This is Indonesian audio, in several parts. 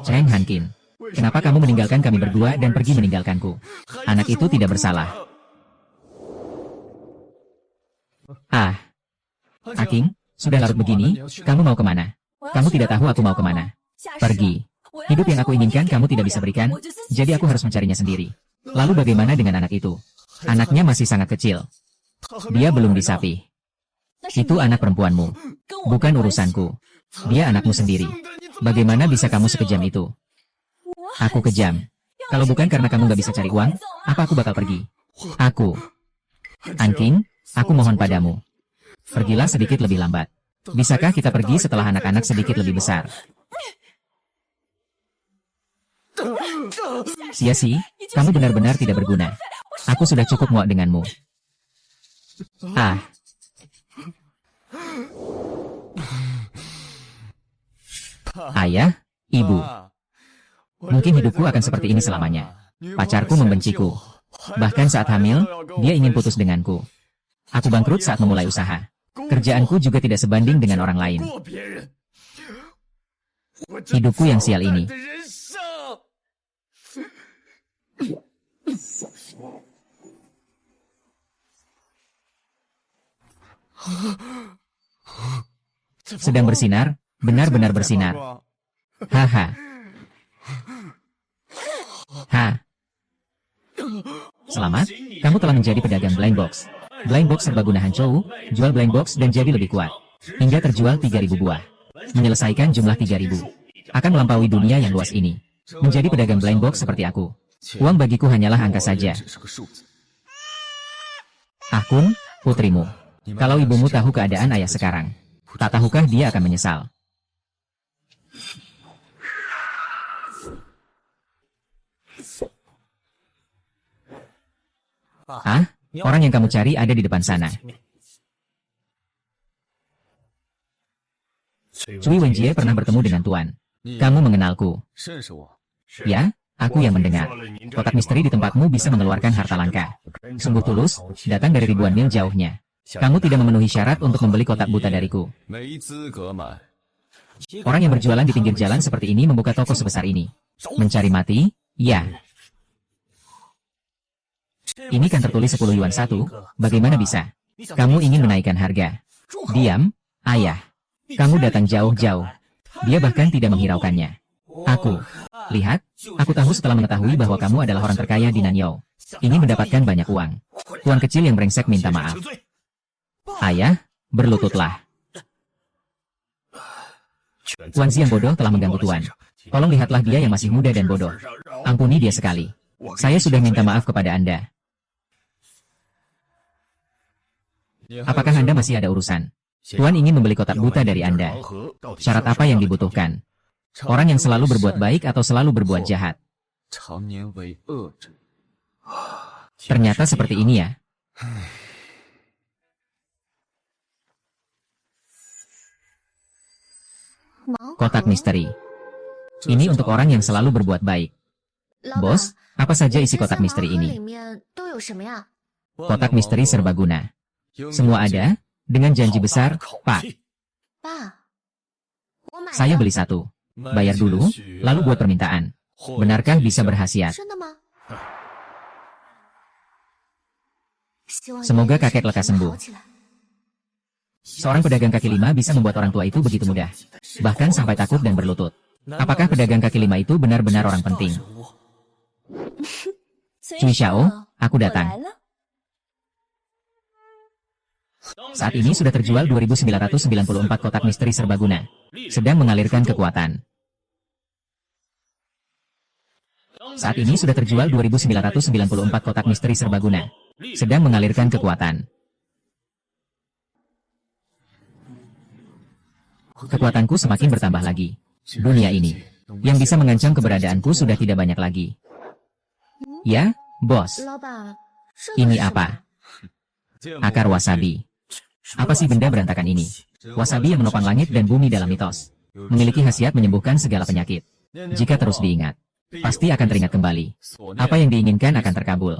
Cheng Hankin, kenapa kamu meninggalkan kami berdua dan pergi meninggalkanku? Anak itu tidak bersalah. Ah, Aking, sudah larut begini, kamu mau kemana? Kamu tidak tahu aku mau kemana. Pergi. Hidup yang aku inginkan kamu tidak bisa berikan, jadi aku harus mencarinya sendiri. Lalu bagaimana dengan anak itu? Anaknya masih sangat kecil. Dia belum disapih. Itu anak perempuanmu. Bukan urusanku. Dia anakmu sendiri. Bagaimana bisa kamu sekejam itu? Aku kejam. Kalau bukan karena kamu gak bisa cari uang, apa aku bakal pergi? Aku. Anking, aku mohon padamu. Pergilah sedikit lebih lambat. Bisakah kita pergi setelah anak-anak sedikit lebih besar? Sia-si, kamu benar-benar tidak berguna. Aku sudah cukup muak denganmu. Ah. Ayah, ibu. Mungkin hidupku akan seperti ini selamanya. Pacarku membenciku. Bahkan saat hamil, dia ingin putus denganku. Aku bangkrut saat memulai usaha. Kerjaanku juga tidak sebanding dengan orang lain. Hidupku yang sial ini. Sedang bersinar, benar-benar bersinar. Haha. Ha. Selamat, kamu telah menjadi pedagang blind box. Blind box serbaguna Hancou, jual blind box dan jadi lebih kuat. Hingga terjual 3.000 buah. Menyelesaikan jumlah 3.000. Akan melampaui dunia yang luas ini. Menjadi pedagang blind box seperti aku. Uang bagiku hanyalah angka saja. Akun, putrimu. Kalau ibumu tahu keadaan ayah sekarang, tak tahukah dia akan menyesal? Ah, orang yang kamu cari ada di depan sana. Cui Wenjie pernah bertemu dengan Tuan. Kamu mengenalku. Ya, aku yang mendengar. Kotak misteri di tempatmu bisa mengeluarkan harta langka. Sungguh tulus, datang dari ribuan mil jauhnya. Kamu tidak memenuhi syarat untuk membeli kotak buta dariku. Orang yang berjualan di pinggir jalan seperti ini membuka toko sebesar ini. Mencari mati? Ya. Ini kan tertulis 10 yuan satu, bagaimana bisa? Kamu ingin menaikkan harga. Diam, ayah. Kamu datang jauh-jauh. Dia bahkan tidak menghiraukannya. Aku. Lihat, aku tahu setelah mengetahui bahwa kamu adalah orang terkaya di Nanyou. Ingin mendapatkan banyak uang. Tuan kecil yang brengsek minta maaf. Ayah, berlututlah. Tuan Si yang bodoh telah mengganggu Tuan. Tolong lihatlah dia yang masih muda dan bodoh. Ampuni dia sekali. Saya sudah minta maaf kepada Anda. Apakah Anda masih ada urusan? Tuan ingin membeli kotak buta dari Anda. Syarat apa yang dibutuhkan? Orang yang selalu berbuat baik atau selalu berbuat jahat? Ternyata seperti ini ya. Kotak misteri. Ini untuk orang yang selalu berbuat baik. Bos, apa saja isi kotak misteri ini? Kotak misteri serbaguna. Semua ada, dengan janji besar, Pak. Saya beli satu. Bayar dulu, lalu buat permintaan. Benarkah bisa berhasiat? Semoga kakek lekas sembuh. Seorang pedagang kaki lima bisa membuat orang tua itu begitu mudah. Bahkan sampai takut dan berlutut. Apakah pedagang kaki lima itu benar-benar orang penting? Cui Xiao, aku datang. Saat ini sudah terjual 2.994 kotak misteri serbaguna. Sedang mengalirkan kekuatan. Saat ini sudah terjual 2.994 kotak misteri serbaguna. Sedang mengalirkan kekuatan. Kekuatanku semakin bertambah lagi. Dunia ini, yang bisa mengancam keberadaanku sudah tidak banyak lagi. Ya, bos. Ini apa? Akar wasabi. Apa sih benda berantakan ini? Wasabi yang menopang langit dan bumi dalam mitos. Memiliki khasiat menyembuhkan segala penyakit. Jika terus diingat, pasti akan teringat kembali. Apa yang diinginkan akan terkabul.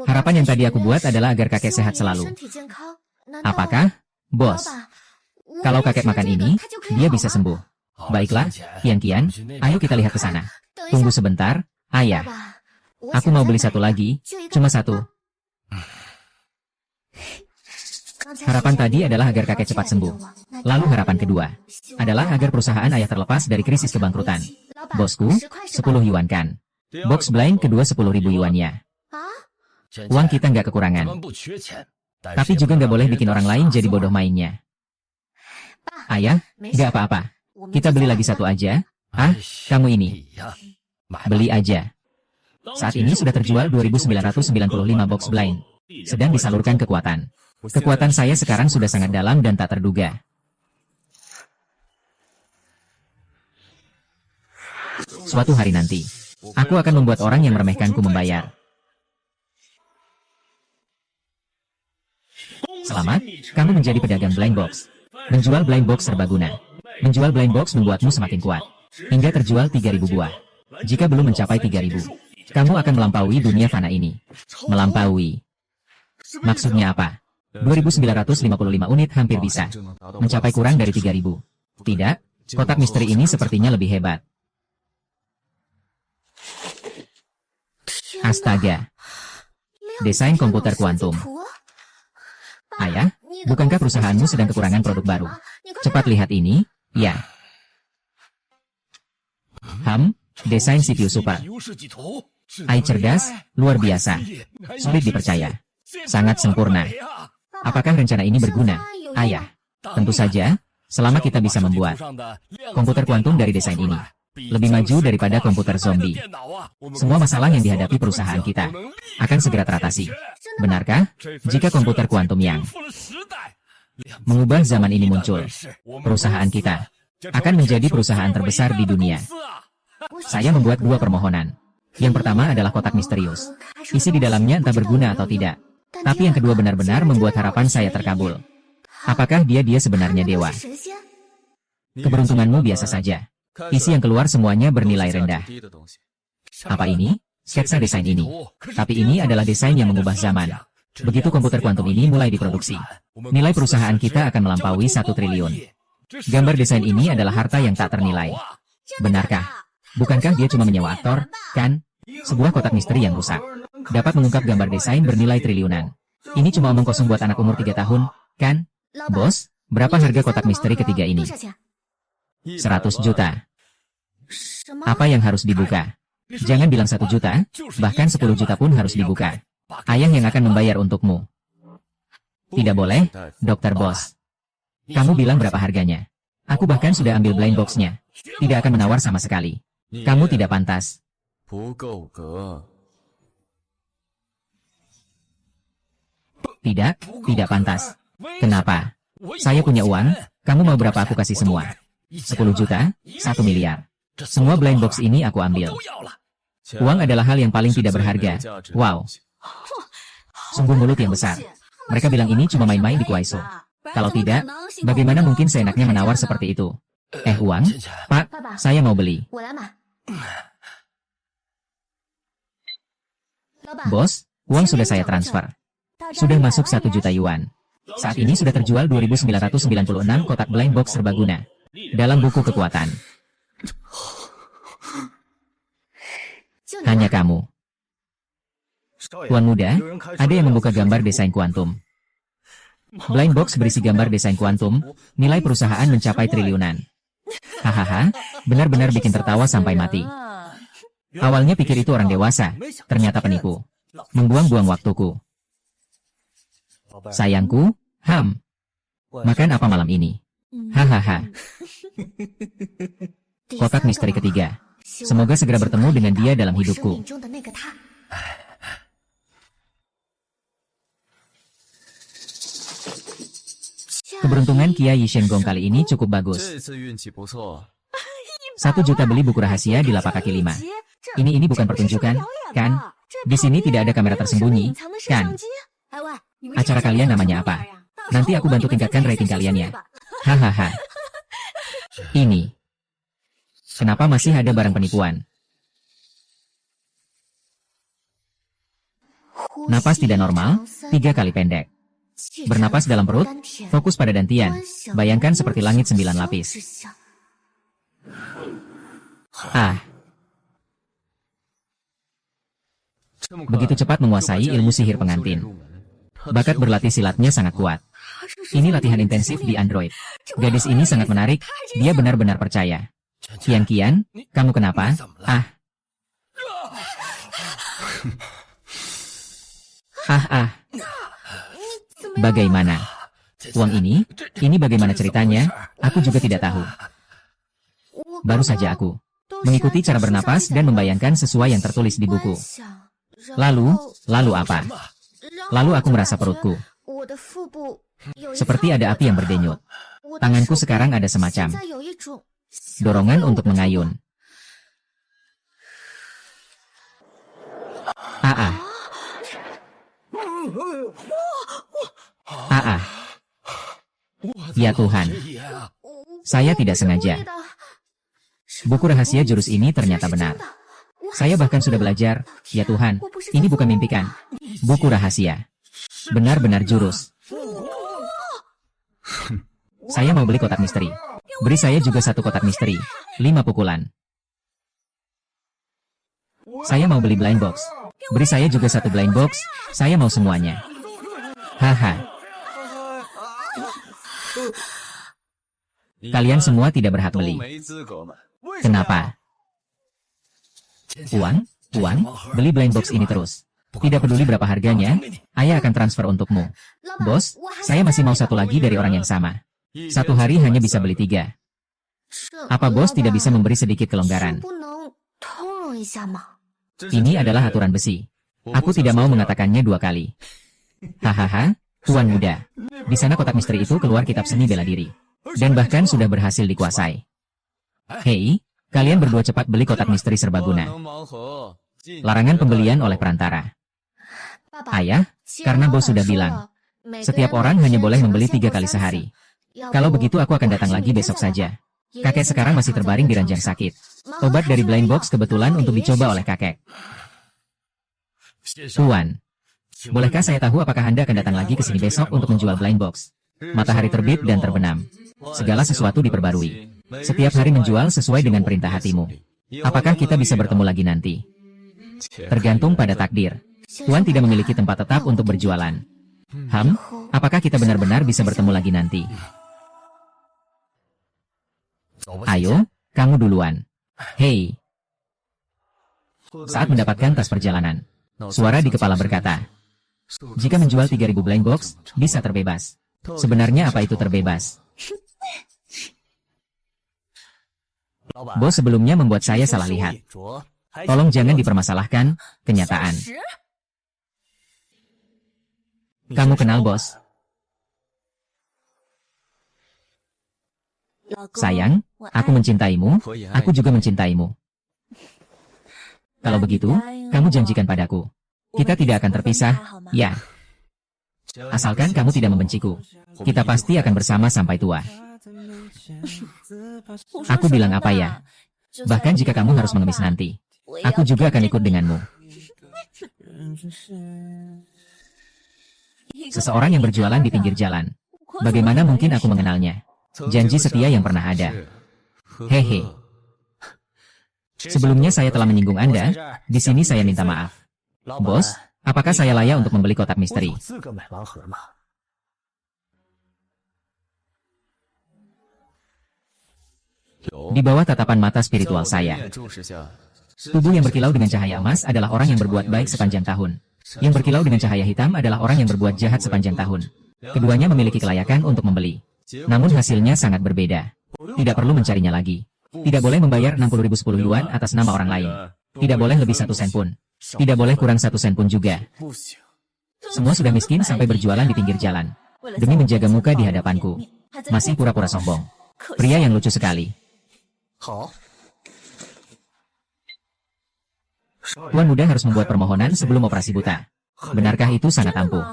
Harapan yang tadi aku buat adalah agar kakek sehat selalu. Apakah, bos? Kalau kakek makan ini, dia bisa sembuh. Baiklah, Kian, ayo kita lihat ke sana. Tunggu sebentar, ayah. Aku mau beli satu lagi, cuma satu. Harapan tadi adalah agar kakek cepat sembuh. Lalu harapan kedua adalah agar perusahaan ayah terlepas dari krisis kebangkrutan. Bosku, 10 yuan kan? Box blind kedua 10.000 yuannya. Uang kita nggak kekurangan. Tapi juga nggak boleh bikin orang lain jadi bodoh mainnya. Ayah, nggak apa-apa. Kita beli lagi satu aja. Ah, kamu ini. Beli aja. Saat ini sudah terjual 2.995 box blind. Sedang disalurkan kekuatan. Kekuatan saya sekarang sudah sangat dalam dan tak terduga. Suatu hari nanti, aku akan membuat orang yang meremehkanku membayar. Selamat, kamu menjadi pedagang blind box. Menjual blind box serbaguna. Menjual blind box membuatmu semakin kuat. Hingga terjual 3.000 buah. Jika belum mencapai 3.000, kamu akan melampaui dunia fana ini. Melampaui. Maksudnya apa? 2.955 unit hampir bisa. Mencapai kurang dari 3.000. Tidak, kotak misteri ini sepertinya lebih hebat. Astaga. Desain komputer kuantum. Ayah, bukankah perusahaanmu sedang kekurangan produk baru? Cepat lihat ini, ya. Desain CPU super. AI cerdas, luar biasa. Sulit dipercaya. Sangat sempurna. Apakah rencana ini berguna, ayah? Tentu saja, selama kita bisa membuat komputer kuantum dari desain ini. Lebih maju daripada komputer zombie. Semua masalah yang dihadapi perusahaan kita akan segera teratasi. Benarkah? Jika komputer kuantum yang mengubah zaman ini muncul, perusahaan kita akan menjadi perusahaan terbesar di dunia. Saya membuat dua permohonan. Yang pertama adalah kotak misterius. Isi di dalamnya entah berguna atau tidak. Tapi yang kedua benar-benar membuat harapan saya terkabul. Apakah dia sebenarnya dewa? Keberuntunganmu biasa saja. Isi yang keluar semuanya bernilai rendah. Apa ini? Sketsa desain ini. Tapi ini adalah desain yang mengubah zaman. Begitu komputer kuantum ini mulai diproduksi, nilai perusahaan kita akan melampaui 1 triliun. Gambar desain ini adalah harta yang tak ternilai. Benarkah? Bukankah dia cuma menyewa aktor, kan? Sebuah kotak misteri yang rusak dapat mengungkap gambar desain bernilai triliunan. Ini cuma omong kosong buat anak umur 3 tahun, kan? Bos, berapa harga kotak misteri ketiga ini? 100 juta. Apa yang harus dibuka? Jangan bilang 1 juta, bahkan 10 juta pun harus dibuka. Ayah yang akan membayar untukmu. Tidak boleh, Dokter Bos. Kamu bilang berapa harganya? Aku bahkan sudah ambil blind box-nya. Tidak akan menawar sama sekali. Kamu tidak pantas. Tidak pantas. Kenapa? Saya punya uang, kamu mau berapa aku kasih semua? 10 juta, 1 miliar. Semua blind box ini aku ambil. Uang adalah hal yang paling tidak berharga. Wow. Sungguh mulut yang besar. Mereka bilang ini cuma main-main di Kuaiso. Kalau tidak, bagaimana mungkin seenaknya menawar seperti itu? Uang? Pak, saya mau beli. Bos, uang sudah saya transfer. Sudah masuk 1 juta yuan. Saat ini sudah terjual 2.996 kotak blind box serbaguna. Dalam buku kekuatan. Hanya kamu. Tuan muda, ada yang membuka gambar desain kuantum. Blind box berisi gambar desain kuantum, nilai perusahaan mencapai triliunan. Hahaha, benar-benar bikin tertawa sampai mati. Awalnya pikir itu orang dewasa, ternyata penipu. Membuang-buang waktuku. Sayangku, makan apa malam ini? Hahaha. Kotak misteri ketiga. Semoga segera bertemu dengan dia dalam hidupku. Keberuntungan Kiai Shenggong kali ini cukup bagus. 1 juta beli buku rahasia di lapak kaki 5. Ini bukan pertunjukan, kan? Di sini tidak ada kamera tersembunyi, kan? Acara kalian namanya apa? Nanti aku bantu tingkatkan rating kalian ya. Hahaha. Ini. Kenapa masih ada barang penipuan? Napas tidak normal, 3 kali pendek. Bernapas dalam perut, fokus pada dantian. Bayangkan seperti langit 9 lapis. Ah, begitu cepat menguasai ilmu sihir pengantin. Bakat berlatih silatnya sangat kuat. Ini latihan intensif di Android. Gadis ini sangat menarik, dia benar-benar percaya. Kian, kamu kenapa? Ah. Bagaimana? Uang ini bagaimana ceritanya? Aku juga tidak tahu. Baru saja aku mengikuti cara bernapas dan membayangkan sesuai yang tertulis di buku. Lalu apa? Lalu aku merasa perutku seperti ada api yang berdenyut. Tanganku sekarang ada semacam dorongan untuk mengayun. Ya Tuhan, saya tidak sengaja. Buku rahasia jurus ini ternyata benar. Saya bahkan sudah belajar. Ya Tuhan, ini bukan mimpi kan? Buku rahasia. Benar-benar jurus. Saya mau beli kotak misteri. Beri saya juga satu kotak misteri. 5 pukulan. Saya mau beli blind box. Beri saya juga satu blind box. Saya mau semuanya. Haha. Kalian semua tidak berhak beli. Kenapa? Uang? Beli blind box ini terus. Tidak peduli berapa harganya, ayah akan transfer untukmu. Bos, saya masih mau satu lagi dari orang yang sama. Satu hari hanya bisa beli 3. Apa bos tidak bisa memberi sedikit kelonggaran? Ini adalah aturan besi. Aku tidak mau mengatakannya 2 kali. Hahaha, tuan muda. Di sana kotak misteri itu keluar kitab seni bela diri. Dan bahkan sudah berhasil dikuasai. Hei, kalian berdua cepat beli kotak misteri serbaguna. Larangan pembelian oleh perantara. Ayah, karena bos sudah bilang, setiap orang hanya boleh membeli 3 kali sehari. Kalau begitu aku akan datang lagi besok saja. Kakek sekarang masih terbaring di ranjang sakit. Obat dari blind box kebetulan untuk dicoba oleh kakek. Tuan, bolehkah saya tahu apakah Anda akan datang lagi ke sini besok untuk menjual blind box? Matahari terbit dan terbenam. Segala sesuatu diperbarui. Setiap hari menjual sesuai dengan perintah hatimu. Apakah kita bisa bertemu lagi nanti? Tergantung pada takdir. Tuan tidak memiliki tempat tetap untuk berjualan. Apakah kita benar-benar bisa bertemu lagi nanti? Ayo, kamu duluan. Hei. Saat mendapatkan tas perjalanan, suara di kepala berkata, jika menjual 3.000 blind box, bisa terbebas. Sebenarnya apa itu terbebas? Bos sebelumnya membuat saya salah lihat. Tolong jangan dipermasalahkan, kenyataan. Kamu kenal bos? Sayang, aku mencintaimu, aku juga mencintaimu. Kalau begitu, kamu janjikan padaku. Kita tidak akan terpisah, ya. Asalkan kamu tidak membenciku. Kita pasti akan bersama sampai tua. Aku bilang apa ya? Bahkan jika kamu harus mengemis nanti, aku juga akan ikut denganmu. Seseorang yang berjualan di pinggir jalan. Bagaimana mungkin aku mengenalnya? Janji setia yang pernah ada. Hehe. Sebelumnya saya telah menyinggung Anda. Di sini saya minta maaf. Bos, apakah saya layak untuk membeli kotak misteri? Di bawah tatapan mata spiritual saya, tubuh yang berkilau dengan cahaya emas adalah orang yang berbuat baik sepanjang tahun. Yang berkilau dengan cahaya hitam adalah orang yang berbuat jahat sepanjang tahun. Keduanya memiliki kelayakan untuk membeli. Namun hasilnya sangat berbeda. Tidak perlu mencarinya lagi. Tidak boleh membayar 60.010 yuan atas nama orang lain. Tidak boleh lebih 1 sen pun. Tidak boleh kurang 1 sen pun juga. Semua sudah miskin sampai berjualan di pinggir jalan. Demi menjaga muka di hadapanku. Masih pura-pura sombong. Pria yang lucu sekali. Tuan muda harus membuat permohonan sebelum operasi buta. Benarkah itu sangat ampuh?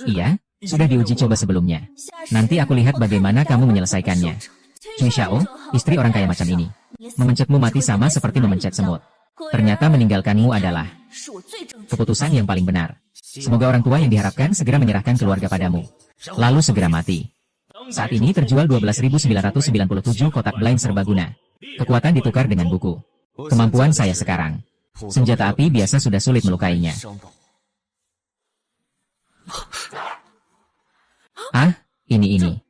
Iya, sudah diuji coba sebelumnya. Nanti aku lihat bagaimana kamu menyelesaikannya. Cui Xiao, istri orang kaya macam ini, memencetmu mati sama seperti memencet semut. Ternyata meninggalkanmu adalah keputusan yang paling benar. Semoga orang tua yang diharapkan segera menyerahkan keluarga padamu, lalu segera mati. Saat ini terjual 12.997 kotak blind serbaguna. Kekuatan ditukar dengan buku. Kemampuan saya sekarang. Senjata api biasa sudah sulit melukainya. Ah, ini.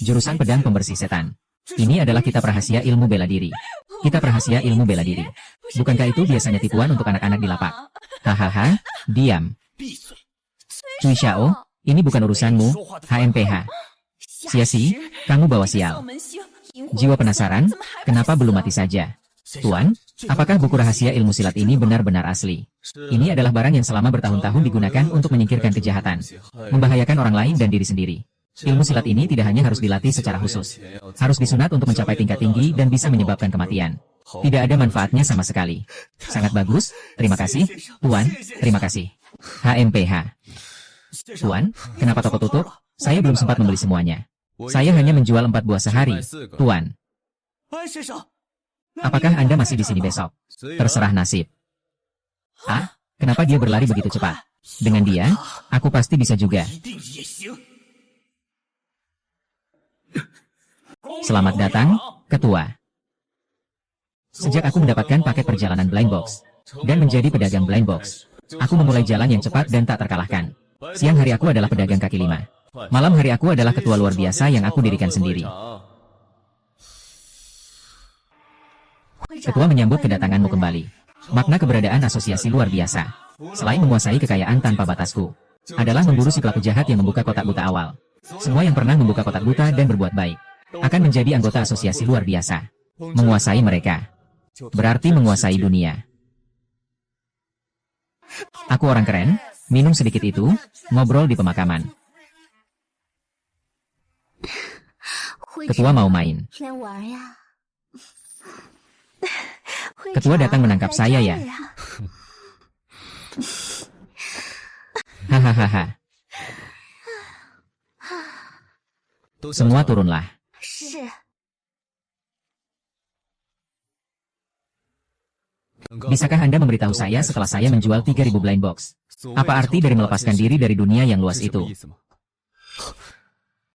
Jurusan pedang pembersih setan. Ini adalah kitab rahasia ilmu bela diri. Kitab rahasia ilmu bela diri. Bukankah itu biasanya tipuan untuk anak-anak di lapak? Hahaha, diam. Cui Xiao, ini bukan urusanmu, HMPH. Sia-si, kamu bawa sial. Jiwa penasaran, kenapa belum mati saja? Tuan, apakah buku rahasia ilmu silat ini benar-benar asli? Ini adalah barang yang selama bertahun-tahun digunakan untuk menyingkirkan kejahatan, membahayakan orang lain dan diri sendiri. Ilmu silat ini tidak hanya harus dilatih secara khusus, harus disunat untuk mencapai tingkat tinggi dan bisa menyebabkan kematian. Tidak ada manfaatnya sama sekali. Sangat bagus, terima kasih, Tuan, terima kasih. HMPH. Tuan, kenapa toko tutup? Saya belum sempat membeli semuanya. Saya hanya menjual 4 buah sehari, Tuan. Apakah Anda masih di sini besok? Terserah nasib. Ah, kenapa dia berlari begitu cepat? Dengan dia, aku pasti bisa juga. Selamat datang, Ketua. Sejak aku mendapatkan paket perjalanan blind box dan menjadi pedagang blind box, aku memulai jalan yang cepat dan tak terkalahkan. Siang hari aku adalah pedagang kaki lima. Malam hari aku adalah ketua luar biasa yang aku dirikan sendiri. Ketua menyambut kedatanganmu kembali. Makna keberadaan asosiasi luar biasa, selain menguasai kekayaan tanpa batasku, adalah memburu si pelaku jahat yang membuka kotak buta awal. Semua yang pernah membuka kotak buta dan berbuat baik akan menjadi anggota asosiasi luar biasa. Menguasai mereka berarti menguasai dunia. Aku orang keren, minum sedikit itu, ngobrol di pemakaman. Ketua mau main. Ketua datang menangkap saya ya. Hahaha. Semua turunlah. Bisakah Anda memberitahu saya setelah saya menjual 3.000 blind box? Apa arti dari melepaskan diri dari dunia yang luas itu?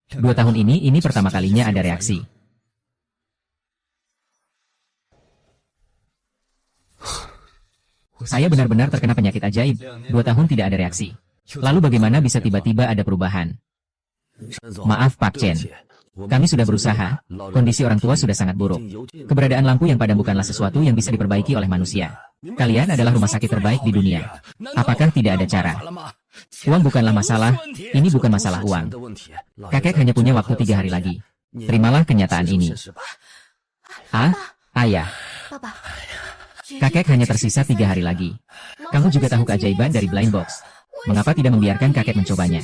2 tahun ini pertama kalinya ada reaksi. Saya benar-benar terkena penyakit ajaib. 2 tahun tidak ada reaksi. Lalu bagaimana bisa tiba-tiba ada perubahan? Maaf Pak Chen. Kami sudah berusaha, kondisi orang tua sudah sangat buruk. Keberadaan lampu yang padam bukanlah sesuatu yang bisa diperbaiki oleh manusia. Kalian adalah rumah sakit terbaik di dunia. Apakah tidak ada cara? Uang bukanlah masalah, ini bukan masalah uang. Kakek hanya punya waktu 3 hari lagi. Terimalah kenyataan ini. Ah, ayah. Kakek hanya tersisa 3 hari lagi. Kamu juga tahu keajaiban dari blind box. Mengapa tidak membiarkan kakek mencobanya?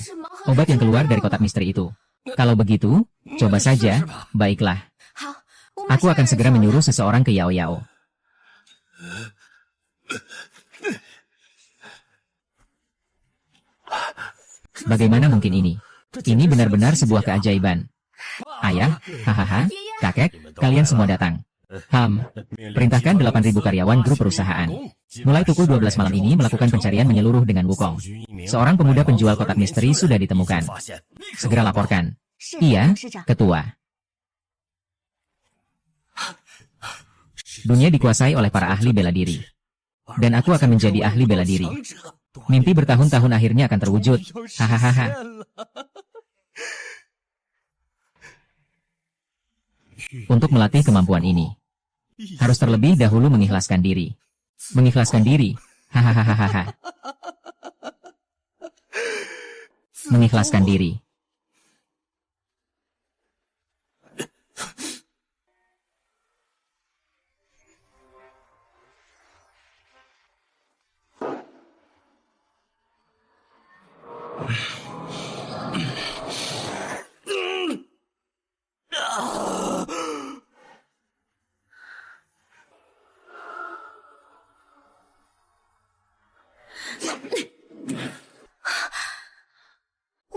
Obat yang keluar dari kotak misteri itu. Kalau begitu, coba saja, baiklah. Aku akan segera menyuruh seseorang ke Yao Yao. Bagaimana mungkin ini? Ini benar-benar sebuah keajaiban. Ayah, hahaha, kakek, kalian semua datang. Perintahkan 8.000 karyawan grup perusahaan. Mulai pukul 12 malam ini melakukan pencarian menyeluruh dengan Wukong. Seorang pemuda penjual kotak misteri sudah ditemukan. Segera laporkan. Iya, Ketua. Dunia dikuasai oleh para ahli bela diri. Dan aku akan menjadi ahli bela diri. Mimpi bertahun-tahun akhirnya akan terwujud. Hahaha. Untuk melatih kemampuan ini, harus terlebih dahulu mengikhlaskan diri. Mengikhlaskan diri. Hahaha. Mengikhlaskan diri.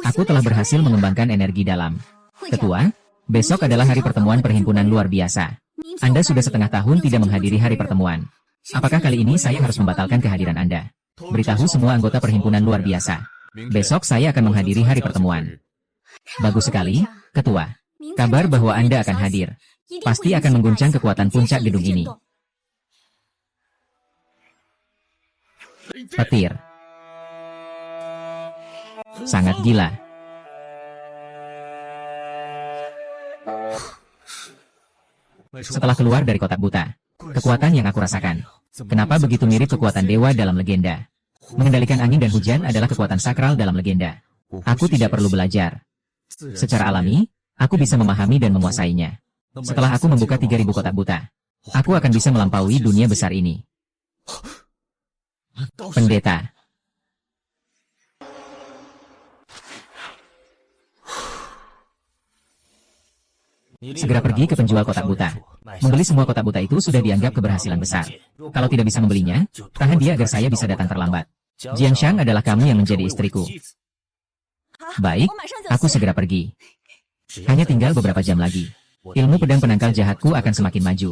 Aku telah berhasil mengembangkan energi dalam. Ketua, besok adalah hari pertemuan perhimpunan luar biasa. Anda sudah setengah tahun tidak menghadiri hari pertemuan. Apakah kali ini saya harus membatalkan kehadiran Anda? Beritahu semua anggota perhimpunan luar biasa. Besok saya akan menghadiri hari pertemuan. Bagus sekali, Ketua. Kabar bahwa Anda akan hadir. Pasti akan mengguncang kekuatan puncak gedung ini. Petir. Sangat gila. Setelah keluar dari kotak buta, kekuatan yang aku rasakan, kenapa begitu mirip kekuatan dewa dalam legenda? Mengendalikan angin dan hujan adalah kekuatan sakral dalam legenda. Aku tidak perlu belajar. Secara alami, aku bisa memahami dan menguasainya. Setelah aku membuka 3000 kotak buta, aku akan bisa melampaui dunia besar ini. Pendeta. Segera pergi ke penjual kotak buta. Membeli semua kotak buta itu sudah dianggap keberhasilan besar. Kalau tidak bisa membelinya, tahan dia agar saya bisa datang terlambat. Jiangshang adalah kamu yang menjadi istriku. Baik, aku segera pergi. Hanya tinggal beberapa jam lagi. Ilmu pedang penangkal jahatku akan semakin maju.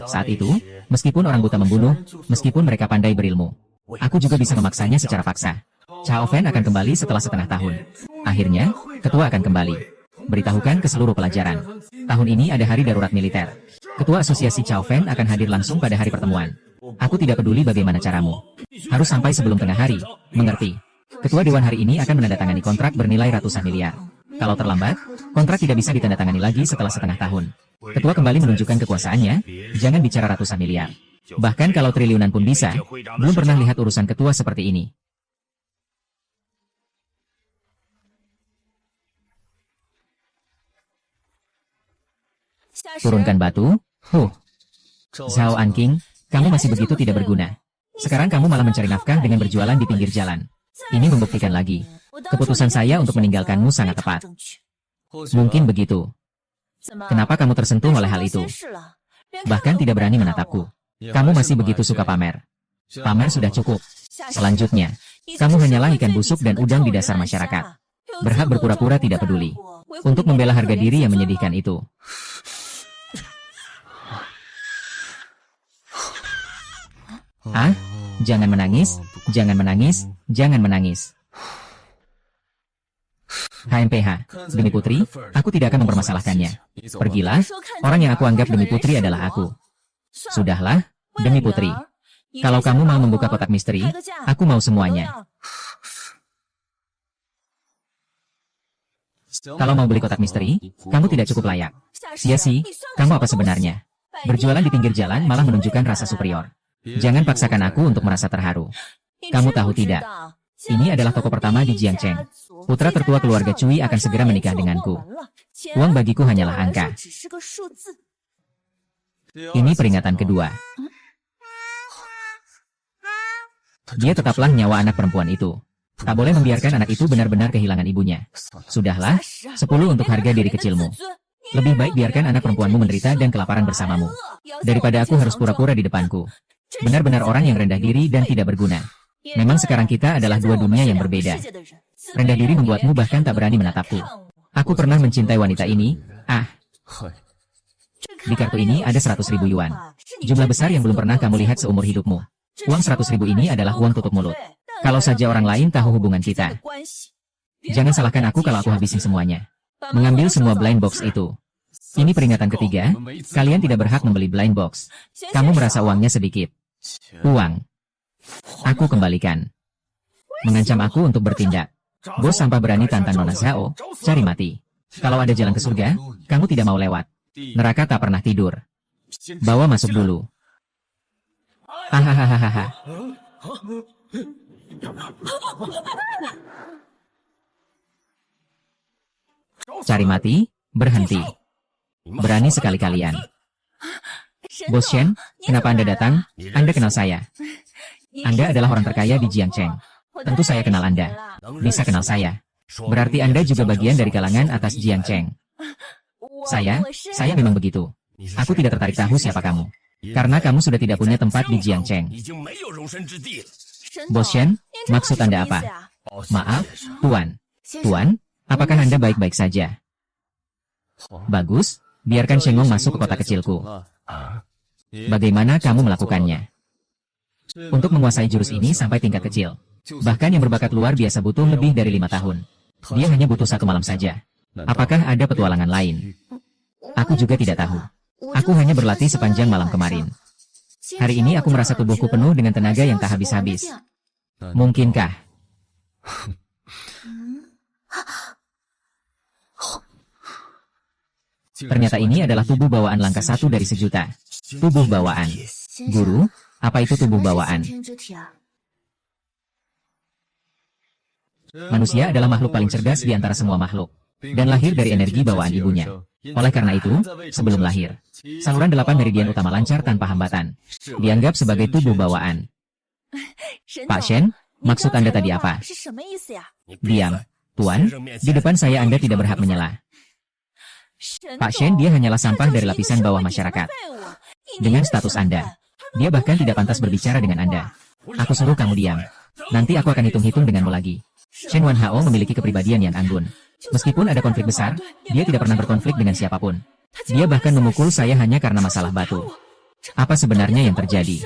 Saat itu, meskipun orang buta membunuh, meskipun mereka pandai berilmu, aku juga bisa memaksanya secara paksa. Cao Fan akan kembali setelah setengah tahun. Akhirnya, ketua akan kembali. Beritahukan ke seluruh pelajaran. Tahun ini ada hari darurat militer. Ketua Asosiasi Cao Fan akan hadir langsung pada hari pertemuan. Aku tidak peduli bagaimana caramu. Harus sampai sebelum tengah hari. Mengerti? Ketua Dewan hari ini akan menandatangani kontrak bernilai ratusan miliar. Kalau terlambat, kontrak tidak bisa ditandatangani lagi setelah setengah tahun. Ketua kembali menunjukkan kekuasaannya, jangan bicara ratusan miliar. Bahkan kalau triliunan pun bisa, belum pernah lihat urusan ketua seperti ini. Turunkan batu. Zhao Anqing, kamu masih begitu tidak berguna. Sekarang kamu malah mencari nafkah dengan berjualan di pinggir jalan. Ini membuktikan lagi. Keputusan saya untuk meninggalkanmu sangat tepat. Mungkin begitu. Kenapa kamu tersentuh oleh hal itu? Bahkan tidak berani menatapku. Kamu masih begitu suka pamer. Pamer sudah cukup. Selanjutnya, kamu hanyalah ikan busuk dan udang di dasar masyarakat. Berhak berpura-pura tidak peduli. Untuk membela harga diri yang menyedihkan itu. Jangan menangis, jangan menangis, jangan menangis. HMPH, demi putri, aku tidak akan mempermasalahkannya. Pergilah, orang yang aku anggap demi putri adalah aku. Sudahlah, demi putri. Kalau kamu mau membuka kotak misteri, aku mau semuanya. Kalau mau beli kotak misteri, kamu tidak cukup layak. Xiasi, kamu apa sebenarnya? Berjualan di pinggir jalan malah menunjukkan rasa superior. Jangan paksakan aku untuk merasa terharu. Kamu tahu tidak? Ini adalah toko pertama di Jiangcheng. Putra tertua keluarga Cui akan segera menikah denganku. Uang bagiku hanyalah angka. Ini peringatan kedua. Dia tetaplah nyawa anak perempuan itu. Tak boleh membiarkan anak itu benar-benar kehilangan ibunya. Sudahlah, 10 untuk harga diri kecilmu. Lebih baik biarkan anak perempuanmu menderita dan kelaparan bersamamu. Daripada aku harus pura-pura di depanku. Benar-benar orang yang rendah diri dan tidak berguna. Memang sekarang kita adalah dua dunia yang berbeda. Rendah diri membuatmu bahkan tak berani menatapku. Aku pernah mencintai wanita ini. Di kartu ini ada 100.000 yuan. Jumlah besar yang belum pernah kamu lihat seumur hidupmu. Uang 100.000 ini adalah uang tutup mulut. Kalau saja orang lain tahu hubungan kita. Jangan salahkan aku kalau aku habisin semuanya. Mengambil semua blind box itu. Ini peringatan ketiga, kalian tidak berhak membeli blind box. Kamu merasa uangnya sedikit. Uang. Aku kembalikan. Mengancam aku untuk bertindak. Bos sampah berani tantang Nona Zhao, cari mati. Kalau ada jalan ke surga, kamu tidak mau lewat. Neraka tak pernah tidur. Bawa masuk dulu. Hahaha. Cari mati, berhenti. Berani sekali kalian. Bos Shen, kenapa Anda datang? Anda kenal saya. Anda adalah orang terkaya di Jiangcheng. Tentu saya kenal Anda. Bisa kenal saya. Berarti Anda juga bagian dari kalangan atas Jiangcheng. Saya memang begitu. Aku tidak tertarik tahu siapa kamu. Karena kamu sudah tidak punya tempat di Jiangcheng. Bos Shen, maksud Anda apa? Maaf, Tuan. Tuan, apakah Anda baik-baik saja? Bagus, biarkan Shengong masuk ke kota kecilku. Bagaimana kamu melakukannya? Untuk menguasai jurus ini sampai tingkat kecil. Bahkan yang berbakat luar biasa butuh lebih dari 5 tahun. Dia hanya butuh 1 malam saja. Apakah ada petualangan lain? Aku juga tidak tahu. Aku hanya berlatih sepanjang malam kemarin. Hari ini aku merasa tubuhku penuh dengan tenaga yang tak habis-habis. Mungkinkah? Ternyata ini adalah tubuh bawaan langkah 1 dari sejuta. Tubuh bawaan. Guru, apa itu tubuh bawaan? Manusia adalah makhluk paling cerdas di antara semua makhluk. Dan lahir dari energi bawaan ibunya. Oleh karena itu, sebelum lahir, saluran 8 meridian utama lancar tanpa hambatan. Dianggap sebagai tubuh bawaan. Pak Shen, maksud Anda tadi apa? Diam. Tuan, di depan saya Anda tidak berhak menyela. Pak Shen, dia hanyalah sampah dari lapisan bawah masyarakat. Dengan status Anda, dia bahkan tidak pantas berbicara dengan Anda. Aku suruh kamu diam. Nanti aku akan hitung-hitung denganmu lagi. Shen Wanhao memiliki kepribadian yang anggun. Meskipun ada konflik besar, dia tidak pernah berkonflik dengan siapapun. Dia bahkan memukul saya hanya karena masalah batu. Apa sebenarnya yang terjadi?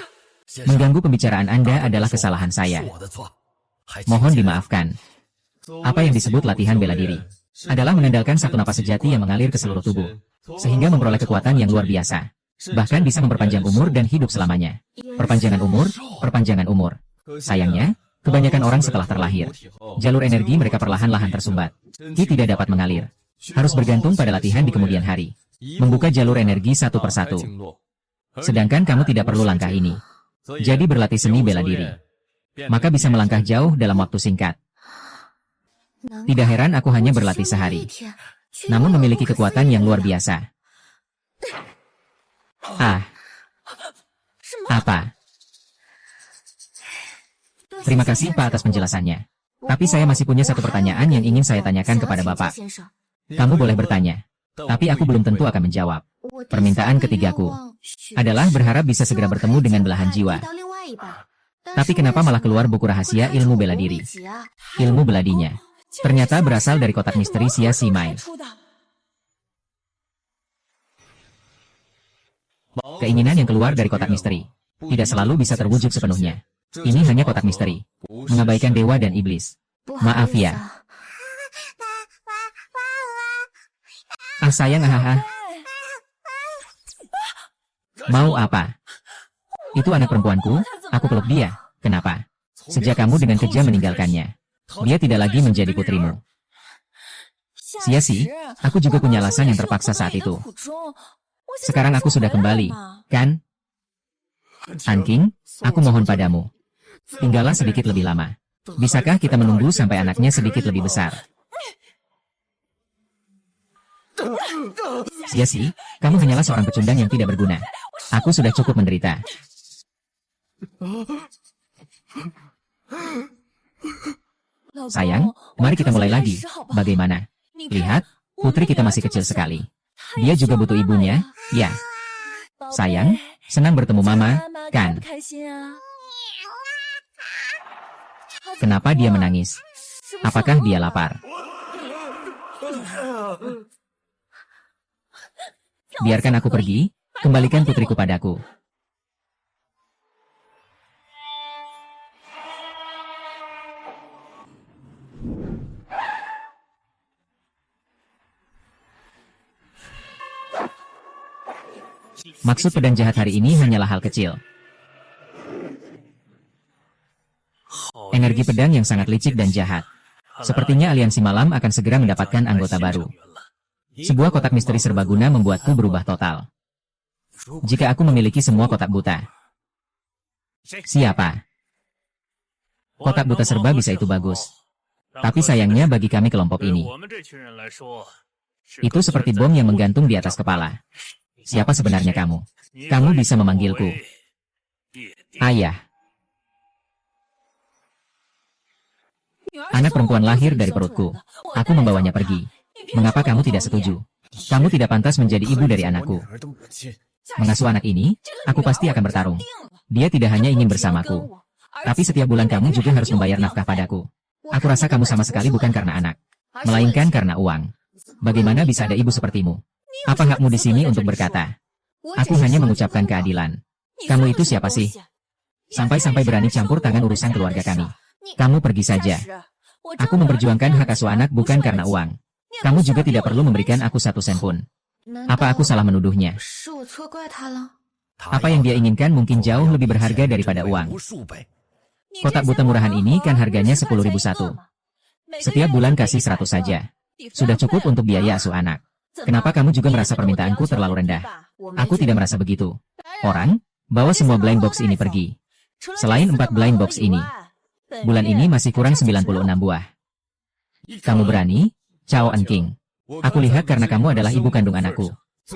Mengganggu pembicaraan Anda adalah kesalahan saya. Mohon dimaafkan. Apa yang disebut latihan bela diri adalah mengandalkan satu napas sejati yang mengalir ke seluruh tubuh, sehingga memperoleh kekuatan yang luar biasa. Bahkan bisa memperpanjang umur dan hidup selamanya. Perpanjangan umur, perpanjangan umur. Sayangnya, kebanyakan orang setelah terlahir, jalur energi mereka perlahan-lahan tersumbat. Ki tidak dapat mengalir. Harus bergantung pada latihan di kemudian hari. Membuka jalur energi satu persatu. Sedangkan kamu tidak perlu langkah ini. Jadi berlatih seni bela diri. Maka bisa melangkah jauh dalam waktu singkat. Tidak heran aku hanya berlatih sehari. Namun memiliki kekuatan yang luar biasa. Apa? Terima kasih Pak atas penjelasannya. Tapi saya masih punya satu pertanyaan yang ingin saya tanyakan kepada Bapak. Kamu boleh bertanya. Tapi aku belum tentu akan menjawab. Permintaan ketigaku adalah berharap bisa segera bertemu dengan belahan jiwa. Tapi kenapa malah keluar buku rahasia ilmu bela diri? Ilmu beladinya ternyata berasal dari kotak misteri Xia Ximai. Keinginan yang keluar dari kotak misteri tidak selalu bisa terwujud sepenuhnya. Ini hanya kotak misteri, mengabaikan dewa dan iblis. Maaf ya. Sayang, Mau apa? Itu anak perempuanku, aku peluk dia. Kenapa? Sejak kamu dengan kejam meninggalkannya, dia tidak lagi menjadi putrimu. Sia-sia, aku juga punya alasan yang terpaksa saat itu. Sekarang aku sudah kembali, kan? Anking, aku mohon padamu. Tinggallah sedikit lebih lama. Bisakah kita menunggu sampai anaknya sedikit lebih besar? Sia-sia, kamu hanyalah seorang pecundang yang tidak berguna. Aku sudah cukup menderita. Sayang, mari kita mulai lagi. Bagaimana? Lihat, putri kita masih kecil sekali. Dia juga butuh ibunya, ya. Sayang, senang bertemu Mama, kan? Kenapa dia menangis? Apakah dia lapar? Biarkan aku pergi, kembalikan putriku padaku. Maksud pedang jahat hari ini hanyalah hal kecil. Energi pedang yang sangat licik dan jahat. Sepertinya aliansi malam akan segera mendapatkan anggota baru. Sebuah kotak misteri serbaguna membuatku berubah total. Jika aku memiliki semua kotak buta. Siapa? Kotak buta serba bisa itu bagus. Tapi sayangnya bagi kami kelompok ini, itu seperti bom yang menggantung di atas kepala. Siapa sebenarnya kamu? Kamu bisa memanggilku Ayah. Anak perempuan lahir dari perutku. Aku membawanya pergi. Mengapa kamu tidak setuju? Kamu tidak pantas menjadi ibu dari anakku. Mengasuh anak ini, aku pasti akan bertarung. Dia tidak hanya ingin bersamaku, tapi setiap bulan kamu juga harus membayar nafkah padaku. Aku rasa kamu sama sekali bukan karena anak, melainkan karena uang. Bagaimana bisa ada ibu sepertimu? Apa hakmu di sini untuk berkata? Aku hanya mengucapkan keadilan. Kamu itu siapa sih? Sampai-sampai berani campur tangan urusan keluarga kami. Kamu pergi saja. Aku memperjuangkan hak asuh anak bukan karena uang. Kamu juga tidak perlu memberikan aku 1 sen pun. Apa aku salah menuduhnya? Apa yang dia inginkan mungkin jauh lebih berharga daripada uang. Kotak buta murahan ini kan harganya 10.000 satu. Setiap bulan kasih 100 saja. Sudah cukup untuk biaya asuh anak. Kenapa kamu juga merasa permintaanku terlalu rendah? Aku tidak merasa begitu. Orang, bawa semua blind box ini pergi. Selain 4 blind box ini, bulan ini masih kurang 96 buah. Kamu berani? Cao An King. Aku lihat karena kamu adalah ibu kandung anakku.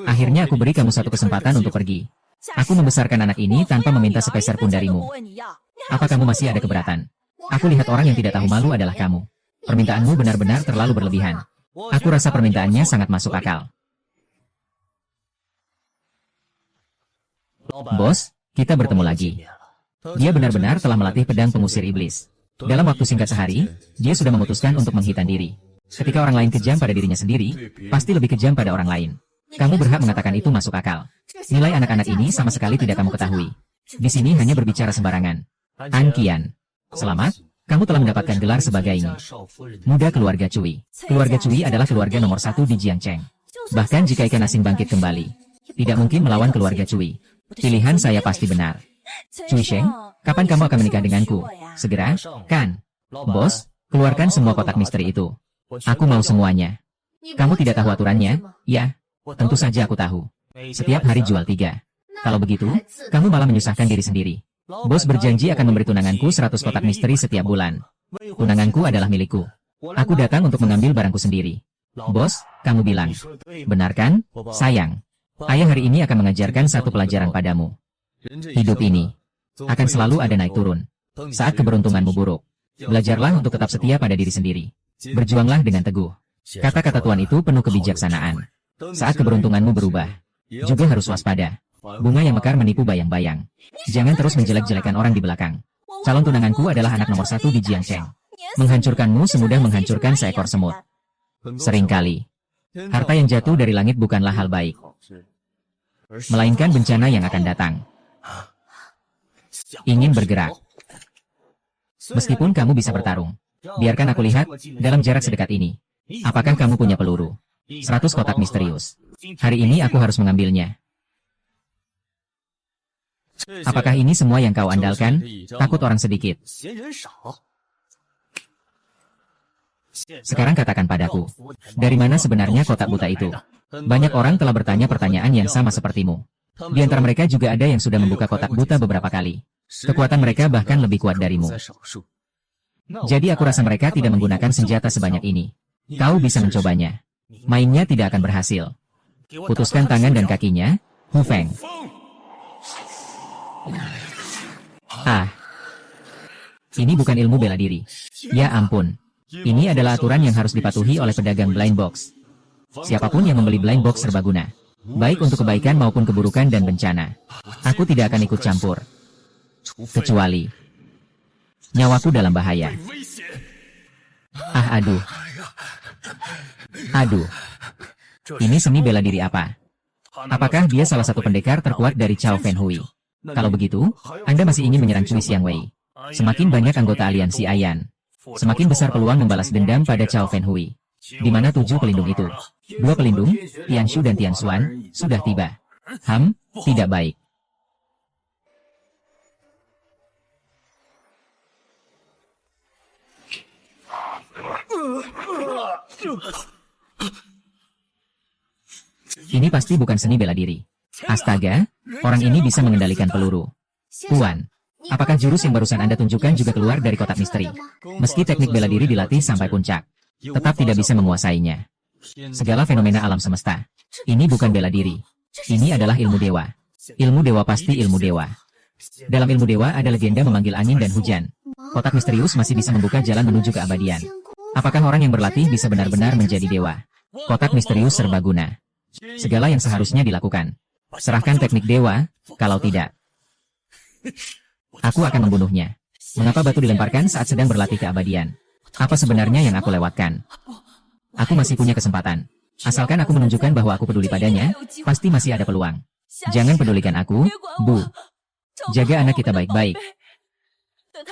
Akhirnya aku beri kamu 1 kesempatan untuk pergi. Aku membesarkan anak ini tanpa meminta sepeser pun darimu. Apa kamu masih ada keberatan? Aku lihat orang yang tidak tahu malu adalah kamu. Permintaanmu benar-benar terlalu berlebihan. Aku rasa permintaannya sangat masuk akal. Bos, kita bertemu lagi. Dia benar-benar telah melatih pedang pengusir iblis. Dalam waktu singkat sehari, dia sudah memutuskan untuk menghitan diri. Ketika orang lain kejam pada dirinya sendiri, pasti lebih kejam pada orang lain. Kamu berhak mengatakan itu masuk akal. Nilai anak-anak ini sama sekali tidak kamu ketahui. Di sini hanya berbicara sembarangan. An Qian. Selamat, kamu telah mendapatkan gelar sebagai muda keluarga Cui. Keluarga Cui adalah keluarga nomor 1 di Jiangcheng. Bahkan jika ikan asin bangkit kembali, tidak mungkin melawan keluarga Cui. Pilihan saya pasti benar. Cui Sheng, kapan kamu akan menikah denganku? Segera, kan? Bos, keluarkan semua kotak misteri itu. Aku mau semuanya. Kamu tidak tahu aturannya? Ya, tentu saja aku tahu. Setiap hari jual 3. Kalau begitu, kamu malah menyusahkan diri sendiri. Bos berjanji akan memberi tunanganku 100 kotak misteri setiap bulan. Tunanganku adalah milikku. Aku datang untuk mengambil barangku sendiri. Bos, kamu bilang. Benar kan? Sayang. Ayah hari ini akan mengajarkan 1 pelajaran padamu. Hidup ini akan selalu ada naik turun. Saat keberuntunganmu buruk, belajarlah untuk tetap setia pada diri sendiri. Berjuanglah dengan teguh. Kata-kata Tuan itu penuh kebijaksanaan. Saat keberuntunganmu berubah, juga harus waspada. Bunga yang mekar menipu bayang-bayang. Jangan terus menjelek-jelekan orang di belakang. Calon tunanganku adalah anak nomor 1 di Jiangcheng. Menghancurkanmu semudah menghancurkan seekor semut. Seringkali, harta yang jatuh dari langit bukanlah hal baik, melainkan bencana yang akan datang. Ingin bergerak. Meskipun kamu bisa bertarung, biarkan aku lihat, dalam jarak sedekat ini, apakah kamu punya peluru? 100 kotak misterius. Hari ini aku harus mengambilnya. Apakah ini semua yang kau andalkan? Takut orang sedikit. Sekarang katakan padaku, dari mana sebenarnya kotak buta itu? Banyak orang telah bertanya pertanyaan yang sama sepertimu. Di antara mereka juga ada yang sudah membuka kotak buta beberapa kali. Kekuatan mereka bahkan lebih kuat darimu. Jadi aku rasa mereka tidak menggunakan senjata sebanyak ini. Kau bisa mencobanya. Mainnya tidak akan berhasil. Putuskan tangan dan kakinya, Hu Feng. Ini bukan ilmu bela diri. Ya ampun. Ini adalah aturan yang harus dipatuhi oleh pedagang blind box. Siapapun yang membeli blind box serbaguna, baik untuk kebaikan maupun keburukan dan bencana, aku tidak akan ikut campur. Kecuali nyawaku dalam bahaya. Aduh. Ini seni bela diri apa? Apakah dia salah satu pendekar terkuat dari Cao Fenhui? Kalau begitu, Anda masih ingin menyerang Cui Xiangwei. Semakin banyak anggota aliansi Ayan, semakin besar peluang membalas dendam pada Cao Fenhui. Di mana 7 pelindung itu? 2 pelindung, Tian Shu dan Tian Xuan, sudah tiba. Tidak baik. Ini pasti bukan seni bela diri. Astaga, orang ini bisa mengendalikan peluru. Tuan, apakah jurus yang barusan Anda tunjukkan juga keluar dari kotak misteri? Meski teknik bela diri dilatih sampai puncak, tetap tidak bisa menguasainya. Segala fenomena alam semesta. Ini bukan bela diri. Ini adalah ilmu dewa. Ilmu dewa pasti ilmu dewa. Dalam ilmu dewa ada legenda memanggil angin dan hujan. Kotak misterius masih bisa membuka jalan menuju keabadian. Apakah orang yang berlatih bisa benar-benar menjadi dewa? Kotak misterius serbaguna. Segala yang seharusnya dilakukan. Serahkan teknik dewa, kalau tidak, aku akan membunuhnya. Mengapa batu dilemparkan saat sedang berlatih keabadian? Apa sebenarnya yang aku lewatkan? Aku masih punya kesempatan. Asalkan aku menunjukkan bahwa aku peduli padanya, pasti masih ada peluang. Jangan pedulikan aku, Bu. Jaga anak kita baik-baik.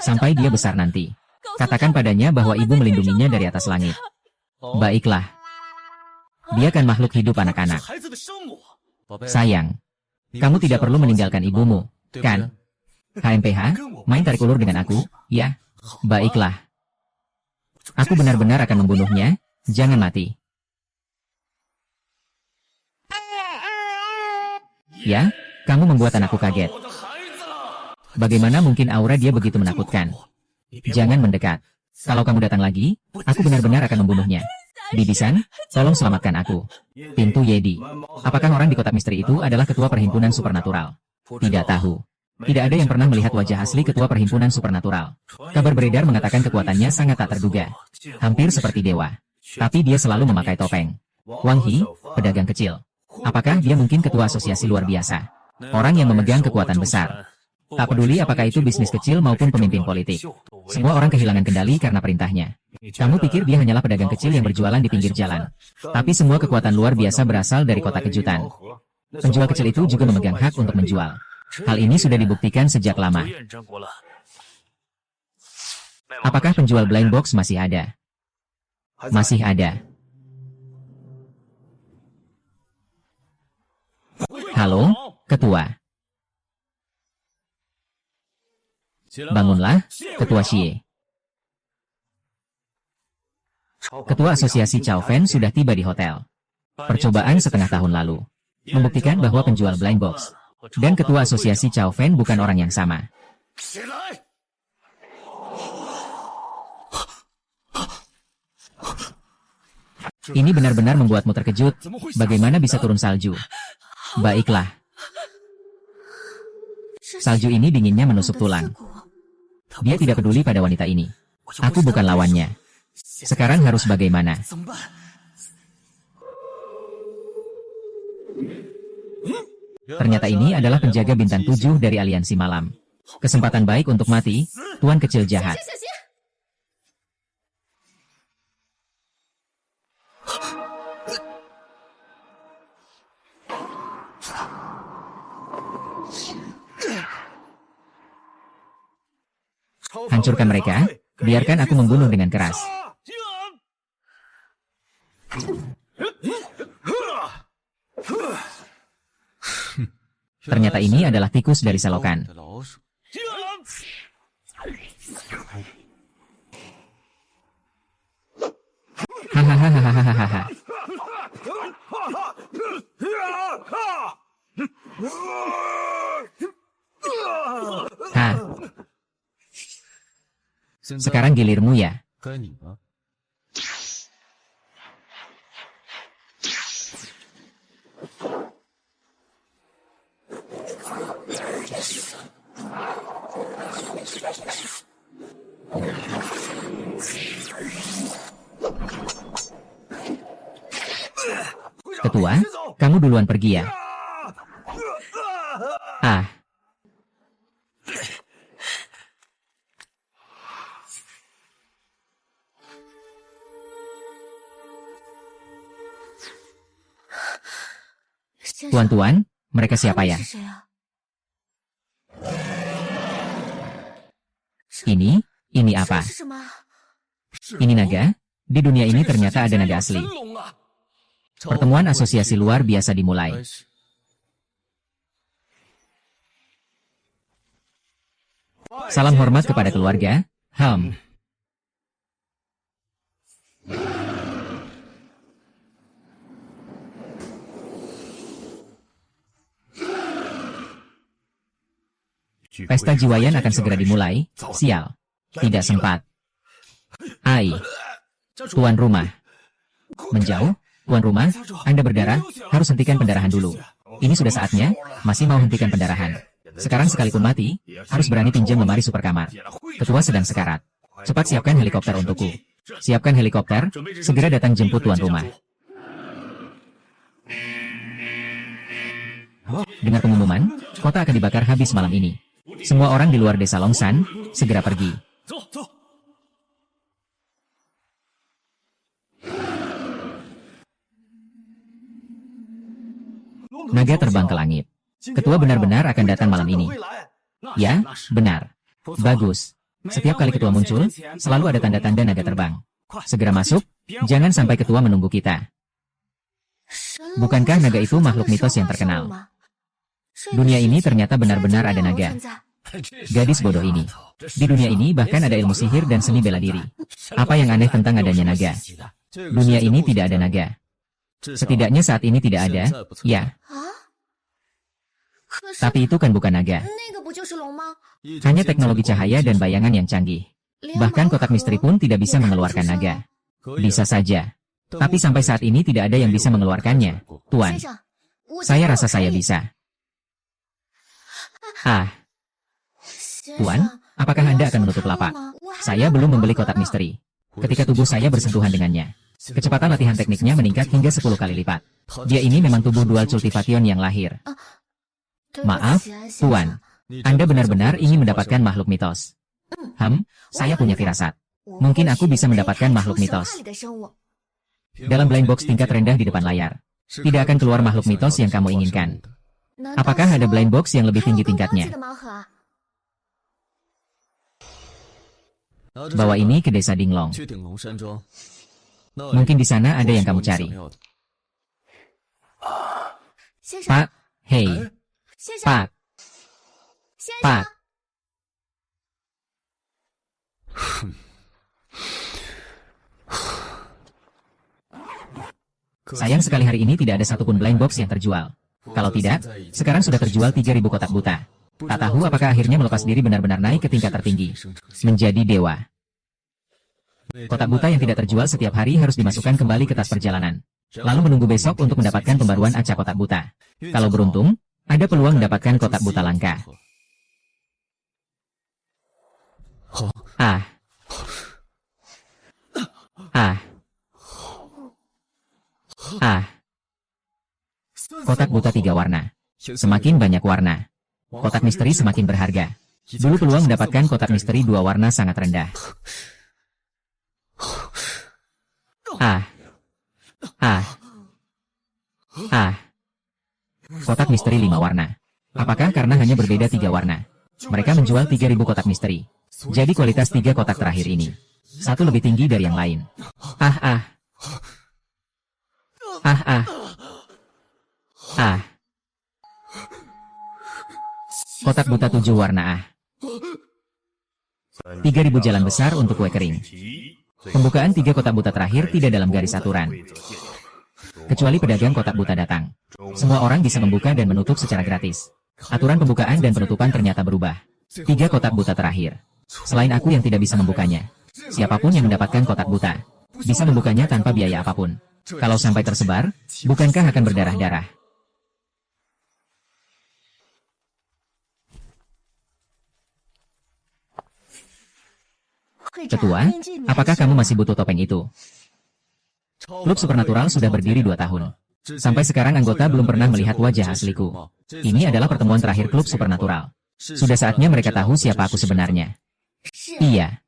sampai dia besar nanti. Katakan padanya bahwa ibu melindunginya dari atas langit. Baiklah. Dia kan makhluk hidup anak-anak. Sayang, kamu tidak perlu meninggalkan ibumu, kan? HMPH, main tarik ulur dengan aku, ya? Baiklah. Aku benar-benar akan membunuhnya, jangan mati. Ya, kamu membuat anakku kaget. Bagaimana mungkin aura dia begitu menakutkan? Jangan mendekat. Kalau kamu datang lagi, aku benar-benar akan membunuhnya. Bibi-san, tolong selamatkan aku. Pintu Yedi. Apakah orang di kotak misteri itu adalah ketua perhimpunan supernatural? Tidak tahu. Tidak ada yang pernah melihat wajah asli ketua perhimpunan supernatural. Kabar beredar mengatakan kekuatannya sangat tak terduga. Hampir seperti dewa. Tapi dia selalu memakai topeng. Wang He, pedagang kecil. Apakah dia mungkin ketua asosiasi luar biasa? Orang yang memegang kekuatan besar. Tak peduli apakah itu bisnis kecil maupun pemimpin politik. Semua orang kehilangan kendali karena perintahnya. Kamu pikir dia hanyalah pedagang kecil yang berjualan di pinggir jalan. Tapi semua kekuatan luar biasa berasal dari kotak kejutan. Penjual kecil itu juga memegang hak untuk menjual. Hal ini sudah dibuktikan sejak lama. Apakah penjual blind box masih ada? Masih ada. Halo, ketua. Bangunlah, Ketua Xie. Ketua Asosiasi Chao Fen sudah tiba di hotel. Percobaan setengah tahun lalu membuktikan bahwa penjual blind box dan Ketua Asosiasi Chao Fen bukan orang yang sama. Ini benar-benar membuatmu terkejut. Bagaimana bisa turun salju? Baiklah. Salju ini dinginnya menusuk tulang. Dia tidak peduli pada wanita ini. Aku bukan lawannya. Sekarang harus bagaimana? Ternyata ini adalah penjaga bintang 7 dari aliansi malam. Kesempatan baik untuk mati, tuan kecil jahat. Hancurkan mereka, biarkan aku membunuh dengan keras. Ternyata ini adalah tikus dari selokan. Hahaha. Ha. Sekarang gilirmu ya. Ketua, kamu duluan pergi ya. Ah. Tuan-tuan, mereka siapa ya? Ini apa? Ini naga? Di dunia ini ternyata ada naga asli. Pertemuan asosiasi luar biasa dimulai. Salam hormat kepada keluarga. Pesta Jiwayan akan segera dimulai. Sial. Tidak sempat. Ai. Tuan rumah. Menjauh. Tuan rumah, Anda berdarah, harus hentikan pendarahan dulu. Ini sudah saatnya, masih mau hentikan pendarahan. Sekarang sekalipun mati, harus berani pinjam lemari super kamar. Ketua sedang sekarat. Cepat siapkan helikopter untukku. Siapkan helikopter, segera datang jemput tuan rumah. Dengar pengumuman, kota akan dibakar habis malam ini. Semua orang di luar desa Longsan, segera pergi. Naga terbang ke langit. Ketua benar-benar akan datang malam ini. Ya, benar. Bagus. Setiap kali ketua muncul, selalu ada tanda-tanda naga terbang. Segera masuk, jangan sampai ketua menunggu kita. Bukankah naga itu makhluk mitos yang terkenal? Dunia ini ternyata benar-benar ada naga. Gadis bodoh ini. Di dunia ini bahkan ada ilmu sihir dan seni bela diri. Apa yang aneh tentang adanya naga? Dunia ini tidak ada naga. Setidaknya saat ini tidak ada, ya. Tapi itu kan bukan naga. Hanya teknologi cahaya dan bayangan yang canggih. Bahkan kotak misteri pun tidak bisa mengeluarkan naga. Bisa saja. Tapi sampai saat ini tidak ada yang bisa mengeluarkannya, Tuan. Saya rasa saya bisa. Tuan, apakah Anda akan menutup lapak? Saya belum membeli kotak misteri. Ketika tubuh saya bersentuhan dengannya, kecepatan latihan tekniknya meningkat hingga 10 kali lipat. Dia ini memang tubuh dual cultivation yang lahir. Maaf, Tuan. Anda benar-benar ingin mendapatkan makhluk mitos. Saya punya firasat. Mungkin aku bisa mendapatkan makhluk mitos. Dalam blind box tingkat rendah di depan layar, tidak akan keluar makhluk mitos yang kamu inginkan. Apakah ada blind box yang lebih tinggi tingkatnya? Bawa ini ke desa Dinglong. Mungkin di sana ada yang kamu cari. Pak, hei. Pak. Pak. Sayang sekali hari ini tidak ada satupun blind box yang terjual. Kalau tidak, sekarang sudah terjual 3.000 kotak buta. Tak tahu apakah akhirnya melepas diri benar-benar naik ke tingkat tertinggi. Menjadi dewa. Kotak buta yang tidak terjual setiap hari harus dimasukkan kembali ke tas perjalanan. Lalu menunggu besok untuk mendapatkan pembaruan acak kotak buta. Kalau beruntung, ada peluang mendapatkan kotak buta langka. Kotak buta 3 warna. Semakin banyak warna, kotak misteri semakin berharga. Dulu peluang mendapatkan kotak misteri 2 warna sangat rendah. Kotak misteri 5 warna. Apakah karena hanya berbeda 3 warna? Mereka menjual 3.000 kotak misteri. Jadi kualitas 3 kotak terakhir ini, satu lebih tinggi dari yang lain. Kotak buta 7 warna 3.000 jalan besar untuk kue kering. Pembukaan 3 kotak buta terakhir tidak dalam garis aturan. Kecuali pedagang kotak buta datang. Semua orang bisa membuka dan menutup secara gratis. Aturan pembukaan dan penutupan ternyata berubah. 3 kotak buta terakhir. Selain aku yang tidak bisa membukanya. Siapapun yang mendapatkan kotak buta, bisa membukanya tanpa biaya apapun. Kalau sampai tersebar, bukankah akan berdarah-darah? Ketua, apakah kamu masih butuh topeng itu? Klub Supernatural sudah berdiri 2 tahun. Sampai sekarang anggota belum pernah melihat wajah asliku. Ini adalah pertemuan terakhir Klub Supernatural. Sudah saatnya mereka tahu siapa aku sebenarnya. Iya.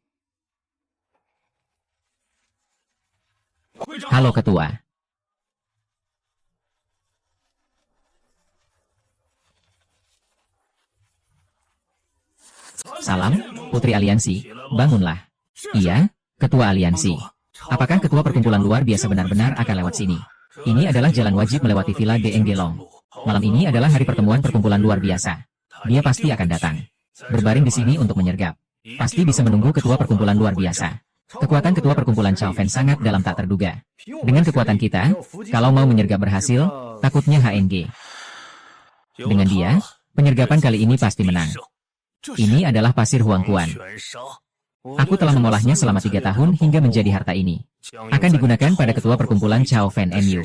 Halo Ketua. Salam, Putri Aliansi, bangunlah. Iya, Ketua Aliansi. Apakah Ketua Perkumpulan Luar Biasa benar-benar akan lewat sini? Ini adalah jalan wajib melewati Villa de Enggelong. Malam ini adalah hari pertemuan Perkumpulan Luar Biasa. Dia pasti akan datang. Berbaring di sini untuk menyergap. Pasti bisa menunggu Ketua Perkumpulan Luar Biasa. Kekuatan Ketua Perkumpulan Chao Fan sangat dalam tak terduga. Dengan kekuatan kita, kalau mau menyergap berhasil, takutnya HNG. Dengan dia, penyergapan kali ini pasti menang. Ini adalah pasir Huangquan. Aku telah mengolahnya selama 3 tahun hingga menjadi harta ini. Akan digunakan pada Ketua Perkumpulan Chao Fan MU.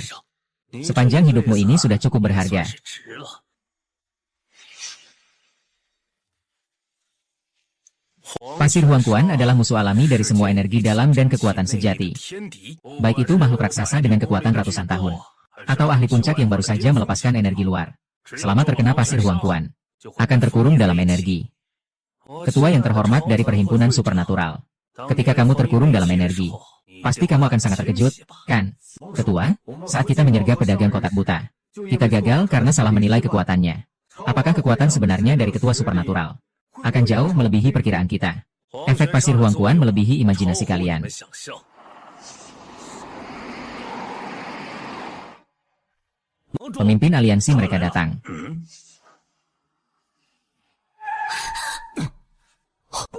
Sepanjang hidupmu ini sudah cukup berharga. Pasir Huangquan adalah musuh alami dari semua energi dalam dan kekuatan sejati. Baik itu makhluk raksasa dengan kekuatan ratusan tahun, atau ahli puncak yang baru saja melepaskan energi luar. Selama terkena pasir Huangquan, akan terkurung dalam energi. Ketua yang terhormat dari Perhimpunan Supernatural. Ketika kamu terkurung dalam energi, pasti kamu akan sangat terkejut, kan? Ketua, saat kita menyergap pedagang kotak buta, kita gagal karena salah menilai kekuatannya. Apakah kekuatan sebenarnya dari Ketua Supernatural akan jauh melebihi perkiraan kita? Efek pasir Huangquan melebihi imajinasi kalian. Pemimpin aliansi mereka datang.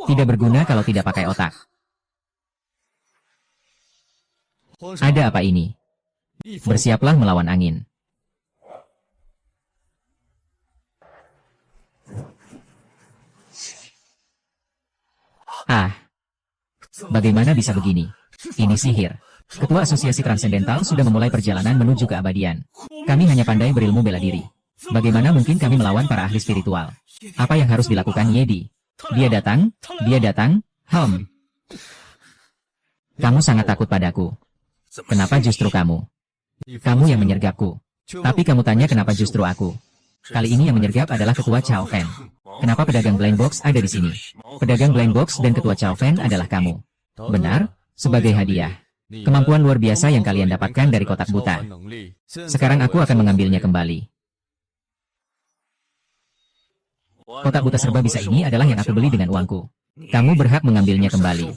Tidak berguna kalau tidak pakai otak. Ada apa ini? Bersiaplah melawan angin. Ah, bagaimana bisa begini? Ini sihir. Ketua Asosiasi Transendental sudah memulai perjalanan menuju keabadian. Kami hanya pandai berilmu bela diri. Bagaimana mungkin kami melawan para ahli spiritual? Apa yang harus dilakukan Yedi? Dia datang, Kamu sangat takut padaku. Kenapa justru kamu? Kamu yang menyergapku. Tapi kamu tanya kenapa justru aku? Kali ini yang menyergap adalah Ketua Chao Fen. Kenapa pedagang blind box ada di sini? Pedagang blind box dan Ketua Chao Fen adalah kamu. Benar, sebagai hadiah. Kemampuan luar biasa yang kalian dapatkan dari kotak buta. Sekarang aku akan mengambilnya kembali. Kotak buta serba bisa ini adalah yang aku beli dengan uangku. Kamu berhak mengambilnya kembali.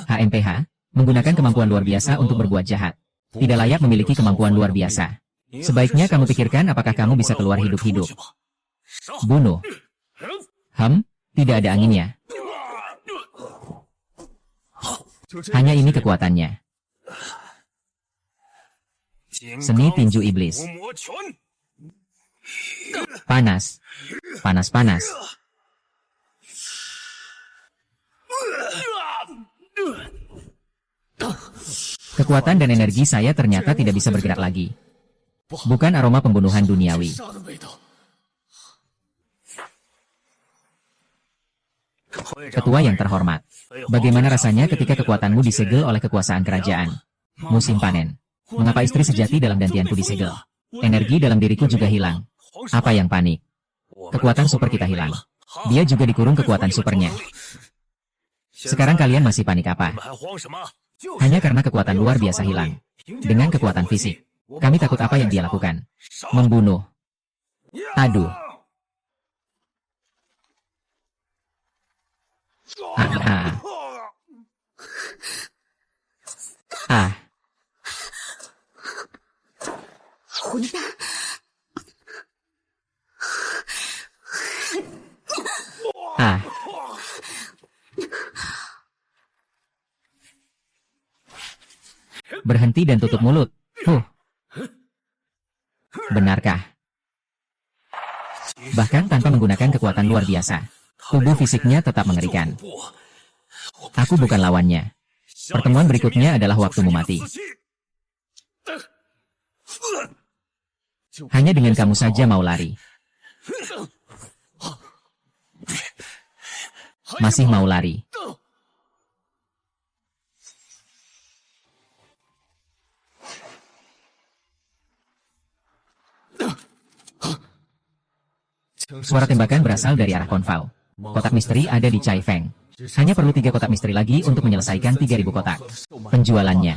HMPH, menggunakan kemampuan luar biasa untuk berbuat jahat. Tidak layak memiliki kemampuan luar biasa. Sebaiknya kamu pikirkan apakah kamu bisa keluar hidup-hidup. Bunuh. Tidak ada anginnya. Hanya ini kekuatannya. Seni tinju iblis. Panas. Panas. Kekuatan dan energi saya ternyata tidak bisa bergerak lagi. Bukan aroma pembunuhan duniawi. Ketua yang terhormat, bagaimana rasanya ketika kekuatanmu disegel oleh kekuasaan kerajaan? Musim panen. Mengapa istri sejati dalam dantianku disegel? Energi dalam diriku juga hilang. Apa yang panik? Kekuatan super kita hilang. Dia juga dikurung kekuatan supernya. Sekarang kalian masih panik apa? Hanya karena kekuatan luar biasa hilang. Dengan kekuatan fisik. Kami takut apa yang dia lakukan? Membunuh. Aduh. Berhenti dan tutup mulut. Benarkah? Bahkan tanpa menggunakan kekuatan luar biasa, tubuh fisiknya tetap mengerikan. Aku bukan lawannya. Pertemuan berikutnya adalah waktumu mati. Hanya dengan kamu saja mau lari. Masih mau lari. Suara tembakan berasal dari arah konvau. Kotak misteri ada di Chai Feng. Hanya perlu 3 kotak misteri lagi untuk menyelesaikan 3.000 kotak. Penjualannya.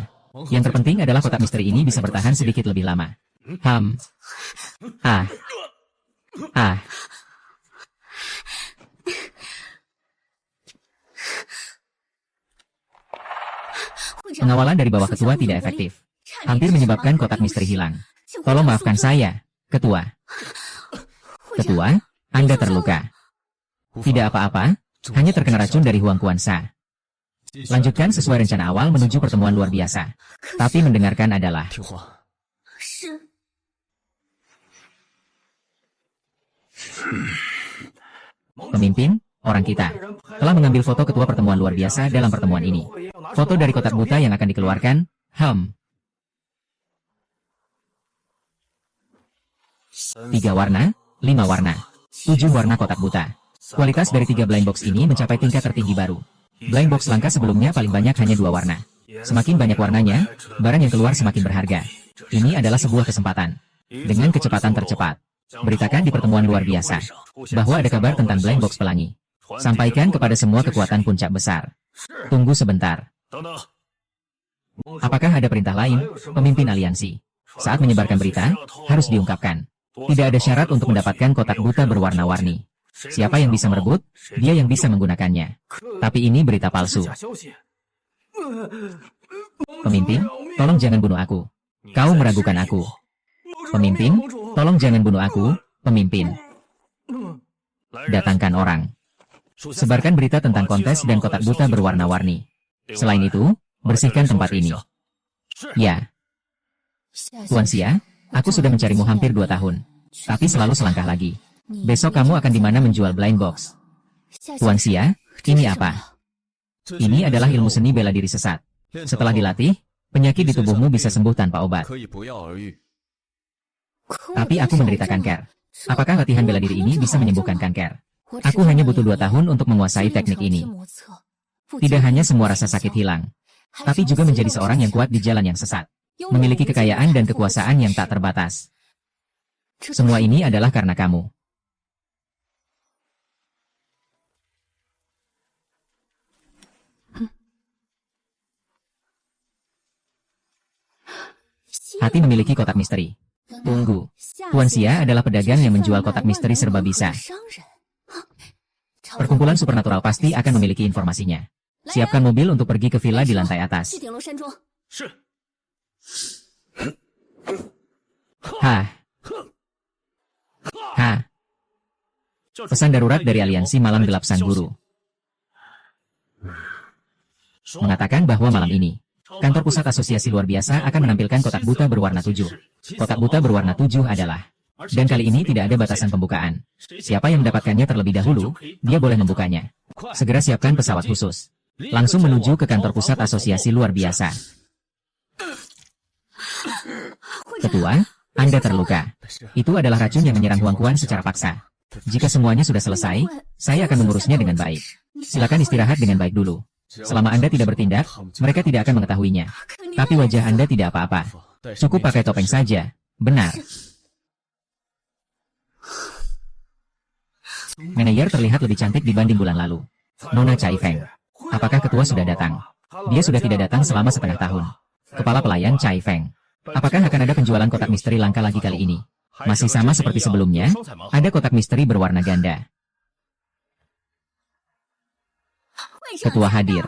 Yang terpenting adalah kotak misteri ini bisa bertahan sedikit lebih lama. Pengawalan dari bawah ketua tidak efektif. Hampir menyebabkan kotak misteri hilang. Tolong maafkan saya, ketua. Ketua, Anda terluka. Tidak apa-apa, hanya terkena racun dari Huangquan Sha. Lanjutkan sesuai rencana awal menuju pertemuan luar biasa. Tapi mendengarkan adalah... Pemimpin, orang kita, telah mengambil foto ketua pertemuan luar biasa dalam pertemuan ini. Foto dari kotak buta yang akan dikeluarkan, 3 warna, 5 warna, 7 warna kotak buta. Kualitas dari 3 blind box ini mencapai tingkat tertinggi baru. Blind box langka sebelumnya paling banyak hanya 2 warna. Semakin banyak warnanya, barang yang keluar semakin berharga. Ini adalah sebuah kesempatan. Dengan kecepatan tercepat, beritakan di pertemuan luar biasa bahwa ada kabar tentang blind box pelangi. Sampaikan kepada semua kekuatan puncak besar. Tunggu sebentar. Apakah ada perintah lain, pemimpin aliansi? Saat menyebarkan berita, harus diungkapkan. Tidak ada syarat untuk mendapatkan kotak buta berwarna-warni. Siapa yang bisa merebut, dia yang bisa menggunakannya. Tapi ini berita palsu. Pemimpin, tolong jangan bunuh aku. Kau meragukan aku. Pemimpin, tolong jangan bunuh aku, pemimpin. Datangkan orang. Sebarkan berita tentang kontes dan kotak buta berwarna-warni. Selain itu, bersihkan tempat ini. Ya. Tuan Xia, aku sudah mencarimu hampir 2 tahun. Tapi selalu selangkah lagi. Besok kamu akan di mana menjual blind box. Tuan Xia, ini apa? Ini adalah ilmu seni bela diri sesat. Setelah dilatih, penyakit di tubuhmu bisa sembuh tanpa obat. Tapi aku menderita kanker. Apakah latihan bela diri ini bisa menyembuhkan kanker? Aku hanya butuh 2 tahun untuk menguasai teknik ini. Tidak hanya semua rasa sakit hilang, tapi juga menjadi seorang yang kuat di jalan yang sesat. Memiliki kekayaan dan kekuasaan yang tak terbatas. Semua ini adalah karena kamu. Hati memiliki kotak misteri. Tunggu. Tuan Xia adalah pedagang yang menjual kotak misteri serba bisa. Perkumpulan supernatural pasti akan memiliki informasinya. Siapkan mobil untuk pergi ke villa di lantai atas. Hah. Hah. Pesan darurat dari Aliansi Malam Gelap Sang Guru. Mengatakan bahwa malam ini, kantor pusat asosiasi luar biasa akan menampilkan kotak buta berwarna 7. Kotak buta berwarna 7 adalah... Dan kali ini tidak ada batasan pembukaan. Siapa yang mendapatkannya terlebih dahulu, dia boleh membukanya. Segera siapkan pesawat khusus. Langsung menuju ke kantor pusat asosiasi luar biasa. Ketua, Anda terluka. Itu adalah racun yang menyerang Huang secara paksa. Jika semuanya sudah selesai, saya akan mengurusnya dengan baik. Silakan istirahat dengan baik dulu. Selama Anda tidak bertindak, mereka tidak akan mengetahuinya. Tapi wajah Anda tidak apa-apa. Cukup pakai topeng saja. Benar. Manajer terlihat lebih cantik dibanding bulan lalu. Nona Cai Feng. Apakah ketua sudah datang? Dia sudah tidak datang selama setengah tahun. Kepala pelayan Cai Feng. Apakah akan ada penjualan kotak misteri langka lagi kali ini? Masih sama seperti sebelumnya, ada kotak misteri berwarna ganda. Ketua hadir.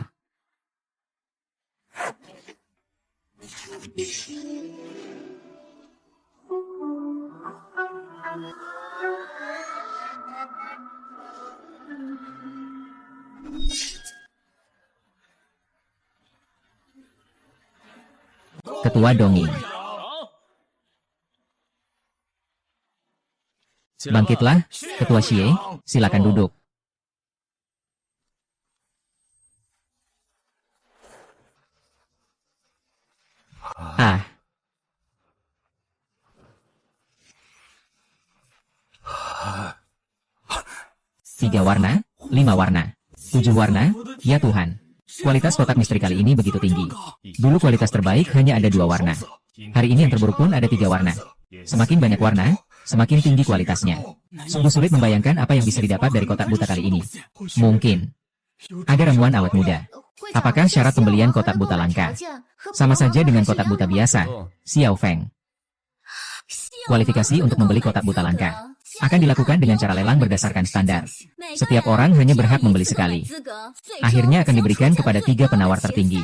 Ketua dongeng. Bangkitlah, Ketua Xie, silakan duduk. Ah. Tiga warna, 5 warna, 7 warna, ya Tuhan. Kualitas kotak misteri kali ini begitu tinggi. Dulu kualitas terbaik hanya ada 2 warna. Hari ini yang terburuk pun ada 3 warna. Semakin banyak warna, semakin tinggi kualitasnya. Sungguh sulit membayangkan apa yang bisa didapat dari kotak buta kali ini. Mungkin ada ramuan awet muda. Apakah syarat pembelian kotak buta langka? Sama saja dengan kotak buta biasa, Xiao Feng. Kualifikasi untuk membeli kotak buta langka akan dilakukan dengan cara lelang berdasarkan standar. Setiap orang hanya berhak membeli sekali. Akhirnya akan diberikan kepada 3 penawar tertinggi.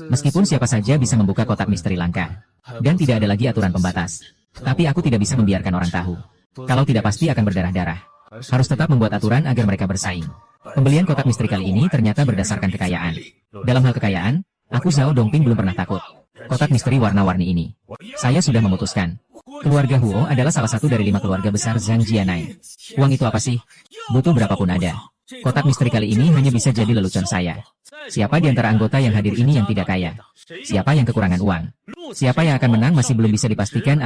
Meskipun siapa saja bisa membuka kotak misteri langka. Dan tidak ada lagi aturan pembatas. Tapi aku tidak bisa membiarkan orang tahu. Kalau tidak pasti akan berdarah-darah. Harus tetap membuat aturan agar mereka bersaing. Pembelian kotak misteri kali ini ternyata berdasarkan kekayaan. Dalam hal kekayaan, aku Zhao Dongping belum pernah takut. Kotak misteri warna-warni ini. Saya sudah memutuskan. Keluarga Huo adalah salah satu dari 5 keluarga besar Zhang Jianai. Uang itu apa sih? Butuh berapapun ada. Kotak misteri kali ini hanya bisa jadi lelucon saya. Siapa di antara anggota yang hadir ini yang tidak kaya? Siapa yang kekurangan uang? Siapa yang akan menang masih belum bisa dipastikan.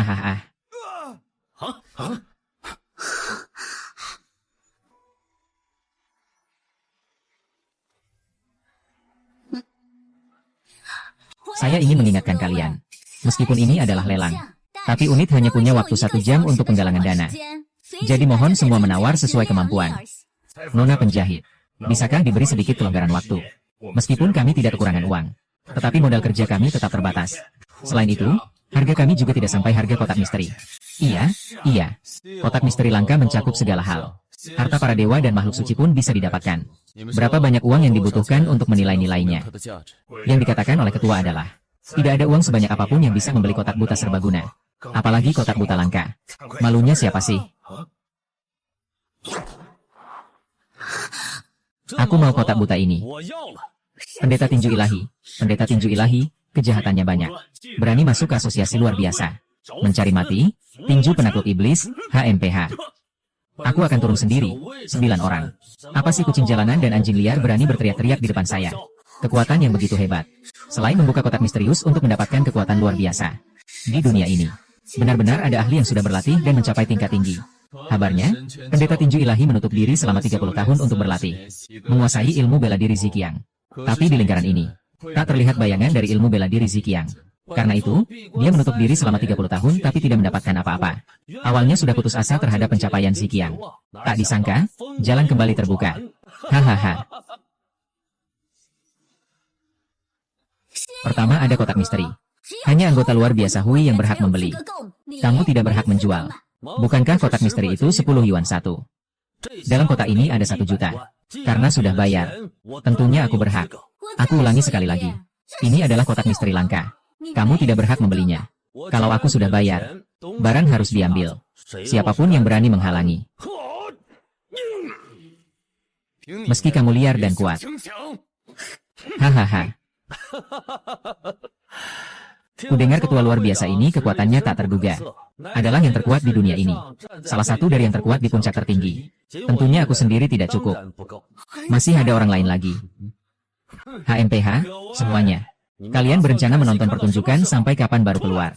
Saya ingin mengingatkan kalian. Meskipun ini adalah lelang. Tapi unit hanya punya waktu 1 jam untuk penggalangan dana. Jadi mohon semua menawar sesuai kemampuan. Nona penjahit, bisakah diberi sedikit kelonggaran waktu? Meskipun kami tidak kekurangan uang, tetapi modal kerja kami tetap terbatas. Selain itu, harga kami juga tidak sampai harga kotak misteri. Iya, kotak misteri langka mencakup segala hal. Harta para dewa dan makhluk suci pun bisa didapatkan. Berapa banyak uang yang dibutuhkan untuk menilai nilainya? Yang dikatakan oleh ketua adalah, tidak ada uang sebanyak apapun yang bisa membeli kotak buta serbaguna. Apalagi kotak buta langka. Malunya siapa sih? Aku mau kotak buta ini. Pendeta tinju ilahi. Pendeta tinju ilahi, kejahatannya banyak. Berani masuk ke asosiasi luar biasa. Mencari mati, tinju penakluk iblis, HMPH. Aku akan turun sendiri, 9 orang. Apa sih kucing jalanan dan anjing liar berani berteriak-teriak di depan saya? Kekuatan yang begitu hebat. Selain membuka kotak misterius untuk mendapatkan kekuatan luar biasa. Di dunia ini, benar-benar ada ahli yang sudah berlatih dan mencapai tingkat tinggi. Kabarnya, pendeta tinju ilahi menutup diri selama 30 tahun untuk berlatih. Menguasai ilmu bela diri Ziqiang. Tapi di lingkaran ini, tak terlihat bayangan dari ilmu bela diri Ziqiang. Karena itu, dia menutup diri selama 30 tahun tapi tidak mendapatkan apa-apa. Awalnya sudah putus asa terhadap pencapaian Ziqiang. Tak disangka, jalan kembali terbuka. Hahaha. Pertama ada kotak misteri. Hanya anggota luar biasa Hui yang berhak membeli. Kamu tidak berhak menjual. Bukankah kotak misteri itu 10 yuan satu? Dalam kotak ini ada 1 juta. Karena sudah bayar. Tentunya aku berhak. Aku ulangi sekali lagi. Ini adalah kotak misteri langka. Kamu tidak berhak membelinya. Kalau aku sudah bayar, barang harus diambil. Siapapun yang berani menghalangi. Meski kamu liar dan kuat. Hahaha. Kudengar ketua luar biasa ini kekuatannya tak terduga. Adalah yang terkuat di dunia ini. Salah satu dari yang terkuat di puncak tertinggi. Tentunya aku sendiri tidak cukup. Masih ada orang lain lagi. HMPH, semuanya. Kalian berencana menonton pertunjukan sampai kapan baru keluar?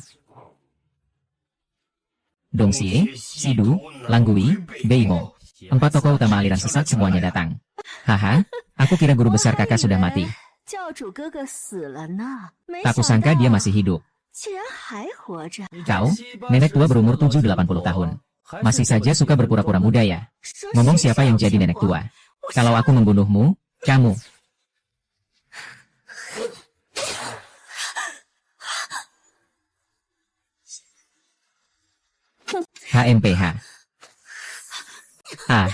Dongxie, Sidu, Langgui, Beimo. 4 tokoh utama aliran sesat semuanya datang. Haha, aku kira guru besar kakak sudah mati. Tak kusangka dia masih hidup. Kau, nenek tua berumur 780 tahun. Masih saja suka berpura-pura muda ya? Ngomong siapa yang jadi nenek tua? Kalau aku membunuhmu, kamu. HMPH. Ah.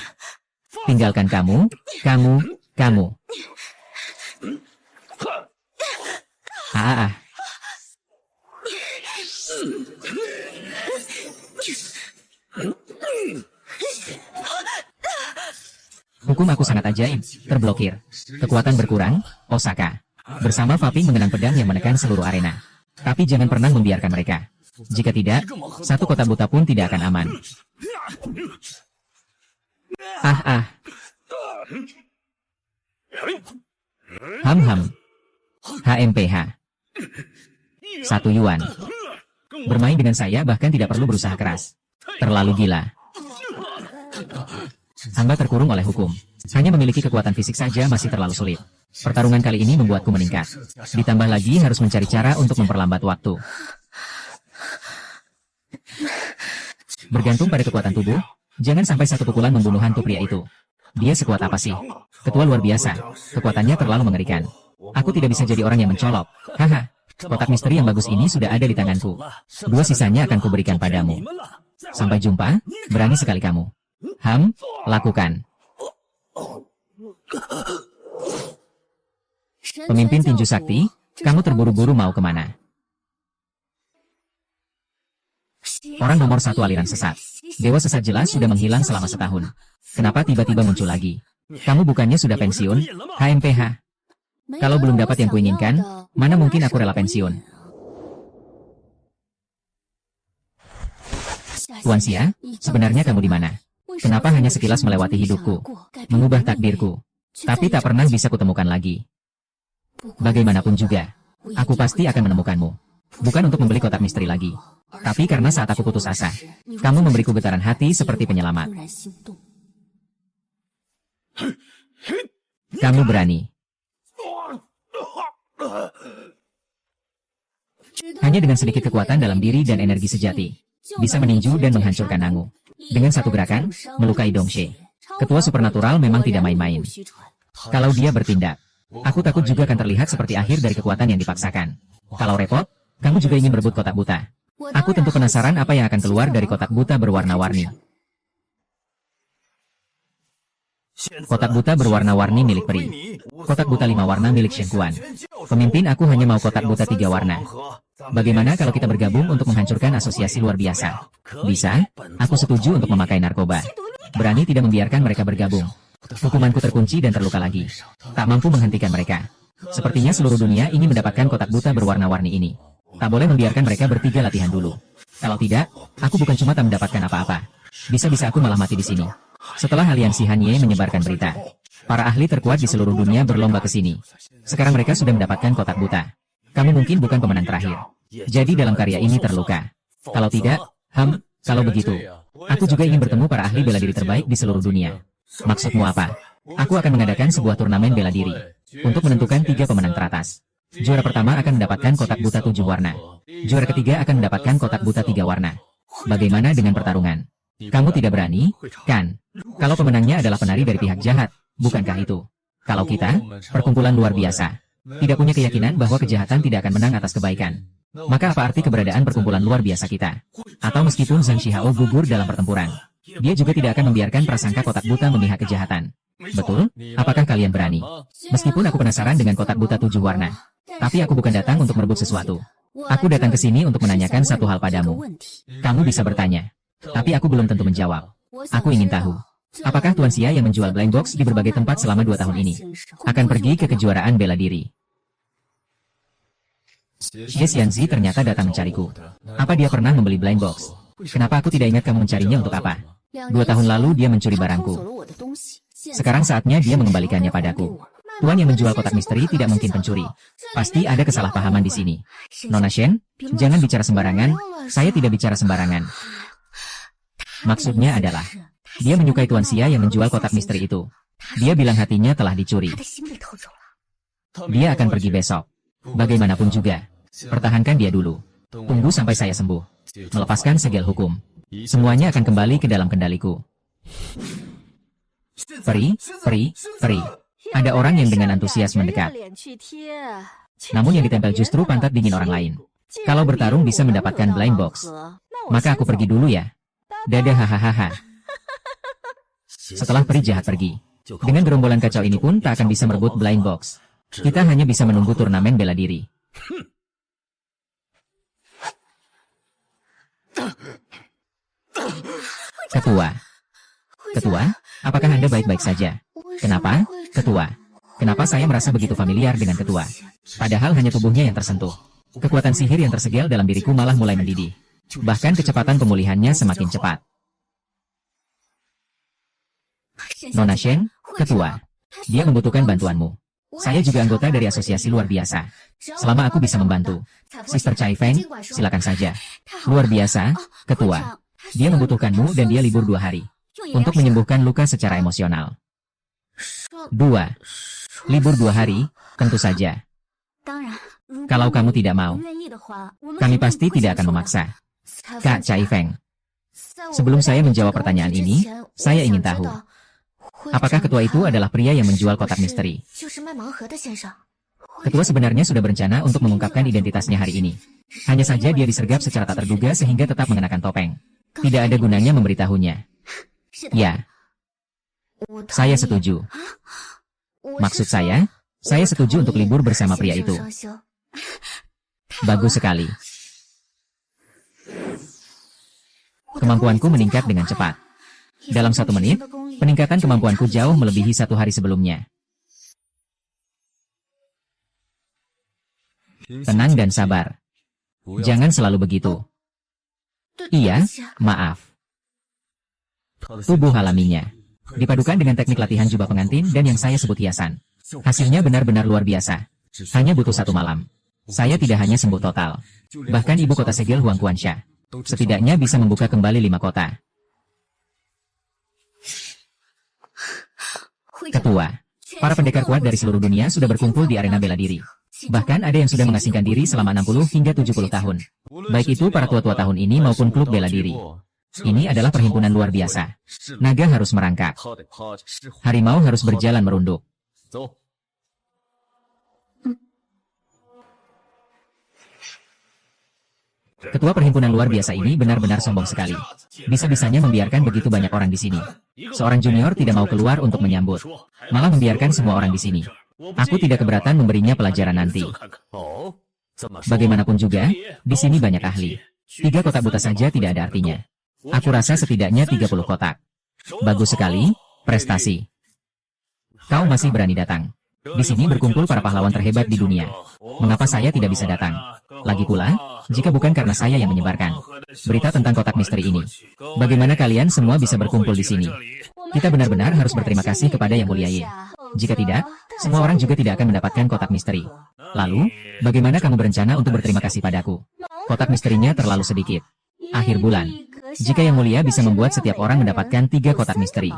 Tinggalkan kamu, kamu. Ah. Hukum aku sangat ajaib, terblokir. Kekuatan berkurang, Osaka. Bersama Faping mengenang pedang yang menekan seluruh arena. Tapi jangan pernah membiarkan mereka. Jika tidak, 1 kota buta pun tidak akan aman. Ah. Ham. HMPH. 1 yuan. Bermain dengan saya bahkan tidak perlu berusaha keras. Terlalu gila. Hamba terkurung oleh hukum. Hanya memiliki kekuatan fisik saja masih terlalu sulit. Pertarungan kali ini membuatku meningkat. Ditambah lagi harus mencari cara untuk memperlambat waktu. Bergantung pada kekuatan tubuh, jangan sampai 1 pukulan membunuh hantu pria itu. Dia sekuat apa sih? Ketua luar biasa. Kekuatannya terlalu mengerikan. Aku tidak bisa jadi orang yang mencolok. Haha. Kotak misteri yang bagus ini sudah ada di tanganku. 2 sisanya akan kuberikan padamu. Sampai jumpa, berani sekali kamu. Lakukan. Pemimpin tinju sakti, kamu terburu-buru mau kemana? Orang nomor 1 aliran sesat. Dewa sesat jelas sudah menghilang selama setahun. Kenapa tiba-tiba muncul lagi? Kamu bukannya sudah pensiun? HMPH. Kalau belum dapat yang kuinginkan, mana mungkin aku rela pensiun? Tuan Xia, sebenarnya kamu di mana? Kenapa hanya sekilas melewati hidupku? Mengubah takdirku. Tapi tak pernah bisa kutemukan lagi. Bagaimanapun juga, aku pasti akan menemukanmu. Bukan untuk membeli kotak misteri lagi. Tapi karena saat aku putus asa, kamu memberiku getaran hati seperti penyelamat. Kamu berani. Hanya dengan sedikit kekuatan dalam diri dan energi sejati, bisa meninju dan menghancurkan Nangu. Dengan 1 gerakan, melukai Dongxie. Ketua supernatural memang tidak main-main. Kalau dia bertindak, aku takut juga akan terlihat seperti akhir dari kekuatan yang dipaksakan. Kalau repot, kamu juga ingin merebut kotak buta. Aku tentu penasaran apa yang akan keluar dari kotak buta berwarna-warni. Kotak buta berwarna-warni milik peri. Kotak buta 5 warna milik Shen Kuan. Pemimpin, aku hanya mau kotak buta 3 warna. Bagaimana kalau kita bergabung untuk menghancurkan asosiasi luar biasa? Bisa? Aku setuju untuk memakai narkoba. Berani tidak membiarkan mereka bergabung. Hukumanku terkunci dan terluka lagi. Tak mampu menghentikan mereka. Sepertinya seluruh dunia ingin mendapatkan kotak buta berwarna-warni ini. Tak boleh membiarkan mereka bertiga latihan dulu. Kalau tidak, aku bukan cuma tak mendapatkan apa-apa. Bisa-bisa aku malah mati di sini. Setelah aliansi Hanye menyebarkan berita, para ahli terkuat di seluruh dunia berlomba ke sini. Sekarang mereka sudah mendapatkan kotak buta. Kamu mungkin bukan pemenang terakhir. Jadi dalam karya ini terluka. Kalau tidak, kalau begitu, aku juga ingin bertemu para ahli bela diri terbaik di seluruh dunia. Maksudmu apa? Aku akan mengadakan sebuah turnamen bela diri untuk menentukan 3 pemenang teratas. Juara pertama akan mendapatkan kotak buta 7 warna. Juara ketiga akan mendapatkan kotak buta 3 warna. Bagaimana dengan pertarungan? Kamu tidak berani, kan? Kalau pemenangnya adalah penari dari pihak jahat, bukankah itu? Kalau kita, perkumpulan luar biasa, tidak punya keyakinan bahwa kejahatan tidak akan menang atas kebaikan, maka apa arti keberadaan perkumpulan luar biasa kita? Atau meskipun Zhang Xiao gugur dalam pertempuran, dia juga tidak akan membiarkan prasangka kotak buta memihak kejahatan. Betul? Apakah kalian berani? Meskipun aku penasaran dengan kotak buta 7 warna, tapi aku bukan datang untuk merebut sesuatu. Aku datang ke sini untuk menanyakan satu hal padamu. Kamu bisa bertanya, tapi aku belum tentu menjawab. Aku ingin tahu, apakah Tuan Xia yang menjual blind box di berbagai tempat selama 2 tahun ini akan pergi ke kejuaraan bela diri? Xie Xianzi ternyata datang mencariku. Apa dia pernah membeli blind box? Kenapa aku tidak ingat kamu mencarinya untuk apa? 2 tahun lalu dia mencuri barangku. Sekarang saatnya dia mengembalikannya padaku. Tuan yang menjual kotak misteri tidak mungkin pencuri. Pasti ada kesalahpahaman di sini. Nona Shen, jangan bicara sembarangan. Saya tidak bicara sembarangan. Maksudnya adalah, dia menyukai Tuan Xia yang menjual kotak misteri itu. Dia bilang hatinya telah dicuri. Dia akan pergi besok. Bagaimanapun juga, pertahankan dia dulu. Tunggu sampai saya sembuh. Melepaskan segel hukum. Semuanya akan kembali ke dalam kendaliku. Peri. Ada orang yang dengan antusias mendekat. Namun yang ditempel justru pantat dingin orang lain. Kalau bertarung bisa mendapatkan blind box, maka aku pergi dulu ya. Dadah hahaha. Setelah peri jahat pergi, dengan gerombolan kacau ini pun tak akan bisa merebut blind box. Kita hanya bisa menunggu turnamen bela diri. Ketua, apakah Anda baik-baik saja? Kenapa, Ketua? Kenapa saya merasa begitu familiar dengan Ketua? Padahal hanya tubuhnya yang tersentuh. Kekuatan sihir yang tersegel dalam diriku malah mulai mendidih. Bahkan kecepatan pemulihannya semakin cepat. Nona Shen, Ketua, dia membutuhkan bantuanmu. Saya juga anggota dari asosiasi luar biasa. Selama aku bisa membantu, Sister Chai Feng, silakan saja. Luar biasa, Ketua. Dia membutuhkanmu dan dia libur 2 hari. Untuk menyembuhkan luka secara emosional. 2. Libur 2 hari, tentu saja. Kalau kamu tidak mau, kami pasti tidak akan memaksa. Kak Chai Feng. Sebelum saya menjawab pertanyaan ini, saya ingin tahu, apakah ketua itu adalah pria yang menjual kotak misteri? Ketua sebenarnya sudah berencana untuk mengungkapkan identitasnya hari ini. Hanya saja dia disergap secara tak terduga sehingga tetap mengenakan topeng. Tidak ada gunanya memberitahunya. Ya. Saya setuju. Maksud saya setuju untuk libur bersama pria itu. Bagus sekali. Kemampuanku meningkat dengan cepat. Dalam 1 menit, peningkatan kemampuanku jauh melebihi 1 hari sebelumnya. Tenang dan sabar. Jangan selalu begitu. Iya, maaf. Tubuh alaminya dipadukan dengan teknik latihan jubah pengantin dan yang saya sebut hiasan. Hasilnya benar-benar luar biasa. Hanya butuh 1 malam. Saya tidak hanya sembuh total. Bahkan ibu kota segel Huang Kuansha setidaknya bisa membuka kembali 5 kota. Ketua, para pendekar kuat dari seluruh dunia sudah berkumpul di arena bela diri. Bahkan ada yang sudah mengasingkan diri selama 60 hingga 70 tahun. Baik itu para tua-tua tahun ini maupun klub bela diri. Ini adalah perhimpunan luar biasa. Naga harus merangkak. Harimau harus berjalan merunduk. Ketua perhimpunan luar biasa ini benar-benar sombong sekali. Bisa-bisanya membiarkan begitu banyak orang di sini. Seorang junior tidak mau keluar untuk menyambut. Malah membiarkan semua orang di sini. Aku tidak keberatan memberinya pelajaran nanti. Bagaimanapun juga, di sini banyak ahli. 3 kotak buta saja tidak ada artinya. Aku rasa setidaknya 30 kotak. Bagus sekali, prestasi. Kau masih berani datang. Di sini berkumpul para pahlawan terhebat di dunia. Mengapa saya tidak bisa datang? Lagi pula, jika bukan karena saya yang menyebarkan berita tentang kotak misteri ini, bagaimana kalian semua bisa berkumpul di sini? Kita benar-benar harus berterima kasih kepada Yang Mulia Ye. Jika tidak, semua orang juga tidak akan mendapatkan kotak misteri. Lalu, bagaimana kamu berencana untuk berterima kasih padaku? Kotak misterinya terlalu sedikit. Akhir bulan, jika Yang Mulia bisa membuat setiap orang mendapatkan 3 kotak misteri,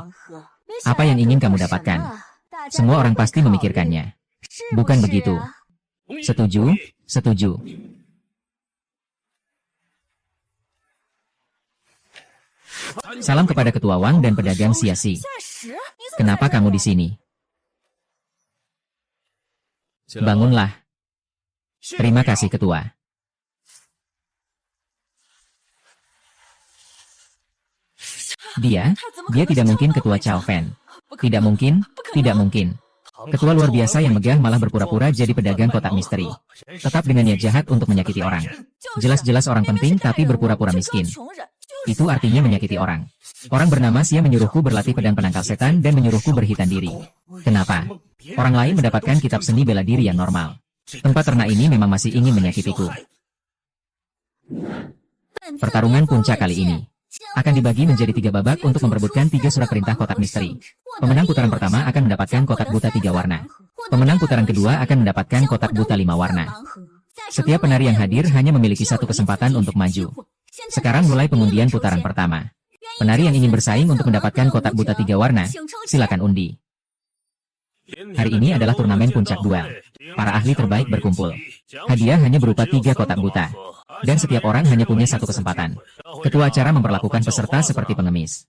apa yang ingin kamu dapatkan? Semua orang pasti memikirkannya. Bukan begitu? Setuju, setuju. Salam kepada Ketua Wang dan pedagang Siasi. Kenapa kamu di sini? Bangunlah. Terima kasih Ketua. Dia tidak mungkin Ketua Chao Fan. Tidak mungkin, tidak mungkin. Ketua luar biasa yang megah malah berpura-pura jadi pedagang kotak misteri. Tetap dengan niat jahat untuk menyakiti orang. Jelas-jelas orang penting tapi berpura-pura miskin. Itu artinya menyakiti orang. Orang bernama Xia menyuruhku berlatih pedang penangkal setan dan menyuruhku berhitan diri. Kenapa? Orang lain mendapatkan kitab seni bela diri yang normal. Tempat ternak ini memang masih ingin menyakitiku. Pertarungan puncak kali ini akan dibagi menjadi 3 babak untuk memperebutkan 3 surat perintah kotak misteri. Pemenang putaran pertama akan mendapatkan kotak buta 3 warna. Pemenang putaran kedua akan mendapatkan kotak buta 5 warna. Setiap penari yang hadir hanya memiliki 1 kesempatan untuk maju. Sekarang mulai pengundian putaran pertama. Penari yang ingin bersaing untuk mendapatkan kotak buta 3 warna, silakan undi. Hari ini adalah turnamen puncak duel. Para ahli terbaik berkumpul. Hadiah hanya berupa 3 kotak buta. Dan setiap orang hanya punya 1 kesempatan. Ketua acara memperlakukan peserta seperti pengemis.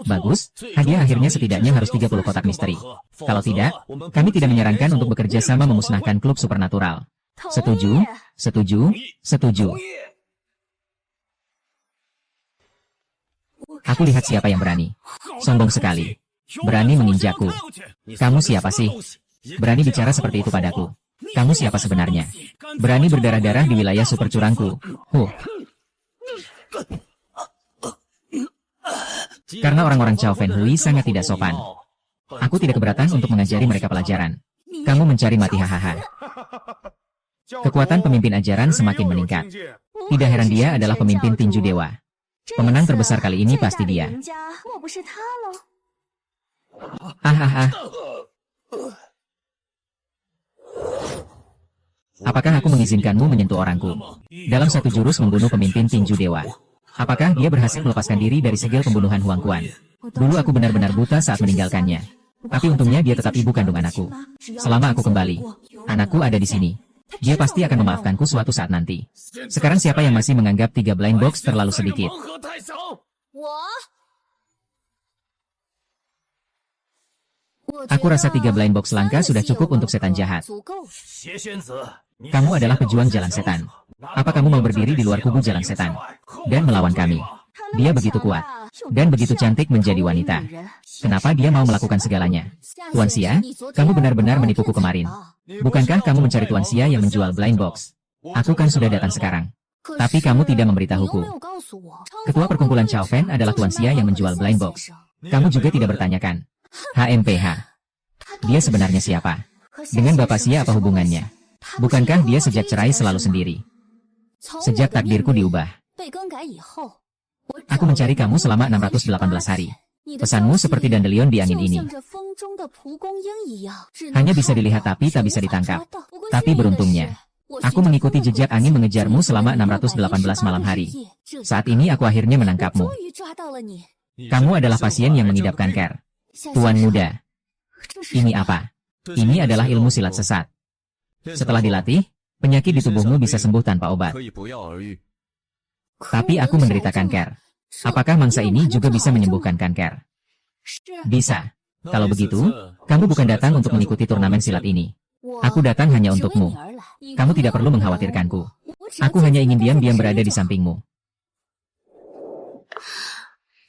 Bagus, hadiah akhirnya setidaknya harus 30 kotak misteri. Kalau tidak, kami tidak menyarankan untuk bekerja sama memusnahkan klub supernatural. Setuju, setuju, setuju. Aku lihat siapa yang berani. Sombong sekali. Berani menginjakku. Kamu siapa sih? Berani bicara seperti itu padaku. Kamu siapa sebenarnya? Berani berdarah-darah di wilayah super curangku. Karena orang-orang Chao Fan Hui sangat tidak sopan. Aku tidak keberatan untuk mengajari mereka pelajaran. Kamu mencari mati hahaha. Kekuatan pemimpin ajaran semakin meningkat. Tidak heran dia adalah pemimpin tinju dewa. Pemenang terbesar kali ini pasti dia. Apakah aku mengizinkanmu menyentuh orangku? Dalam 1 jurus membunuh pemimpin tinju dewa. Apakah dia berhasil melepaskan diri dari segel pembunuhan Huang Quan? Dulu aku benar-benar buta saat meninggalkannya. Tapi untungnya dia tetap ibu kandung anakku. Selama aku kembali, anakku ada di sini. Dia pasti akan memaafkanku suatu saat nanti. Sekarang siapa yang masih menganggap 3 blind box terlalu sedikit? Aku rasa 3 blind box langka sudah cukup untuk setan jahat. Kamu adalah pejuang jalan setan. Apa kamu mau berdiri di luar kubu jalan setan dan melawan kami? Dia begitu kuat dan begitu cantik menjadi wanita. Kenapa dia mau melakukan segalanya? Tuan Xia, kamu benar-benar menipuku kemarin. Bukankah kamu mencari Tuan Xia yang menjual blind box? Aku kan sudah datang sekarang. Tapi kamu tidak memberitahuku. Ketua perkumpulan Chao Fan adalah Tuan Xia yang menjual blind box. Kamu juga tidak bertanyakan. HMPH. Dia sebenarnya siapa? Dengan Bapak Xia apa hubungannya? Bukankah dia sejak cerai selalu sendiri? Sejak takdirku diubah. Aku mencari kamu selama 618 hari. Pesanmu seperti dandelion di angin ini. Hanya bisa dilihat tapi tak bisa ditangkap. Tapi beruntungnya, aku mengikuti jejak angin mengejarmu selama 618 malam hari. Saat ini aku akhirnya menangkapmu. Kamu adalah pasien yang mengidap kanker. Tuan muda. Ini apa? Ini adalah ilmu silat sesat. Setelah dilatih, penyakit di tubuhmu bisa sembuh tanpa obat. Tapi aku menderita kanker. Apakah mangsa ini juga bisa menyembuhkan kanker? Bisa. Kalau begitu, kamu bukan datang untuk mengikuti turnamen silat ini. Aku datang hanya untukmu. Kamu tidak perlu mengkhawatirkanku. Aku hanya ingin diam-diam berada di sampingmu.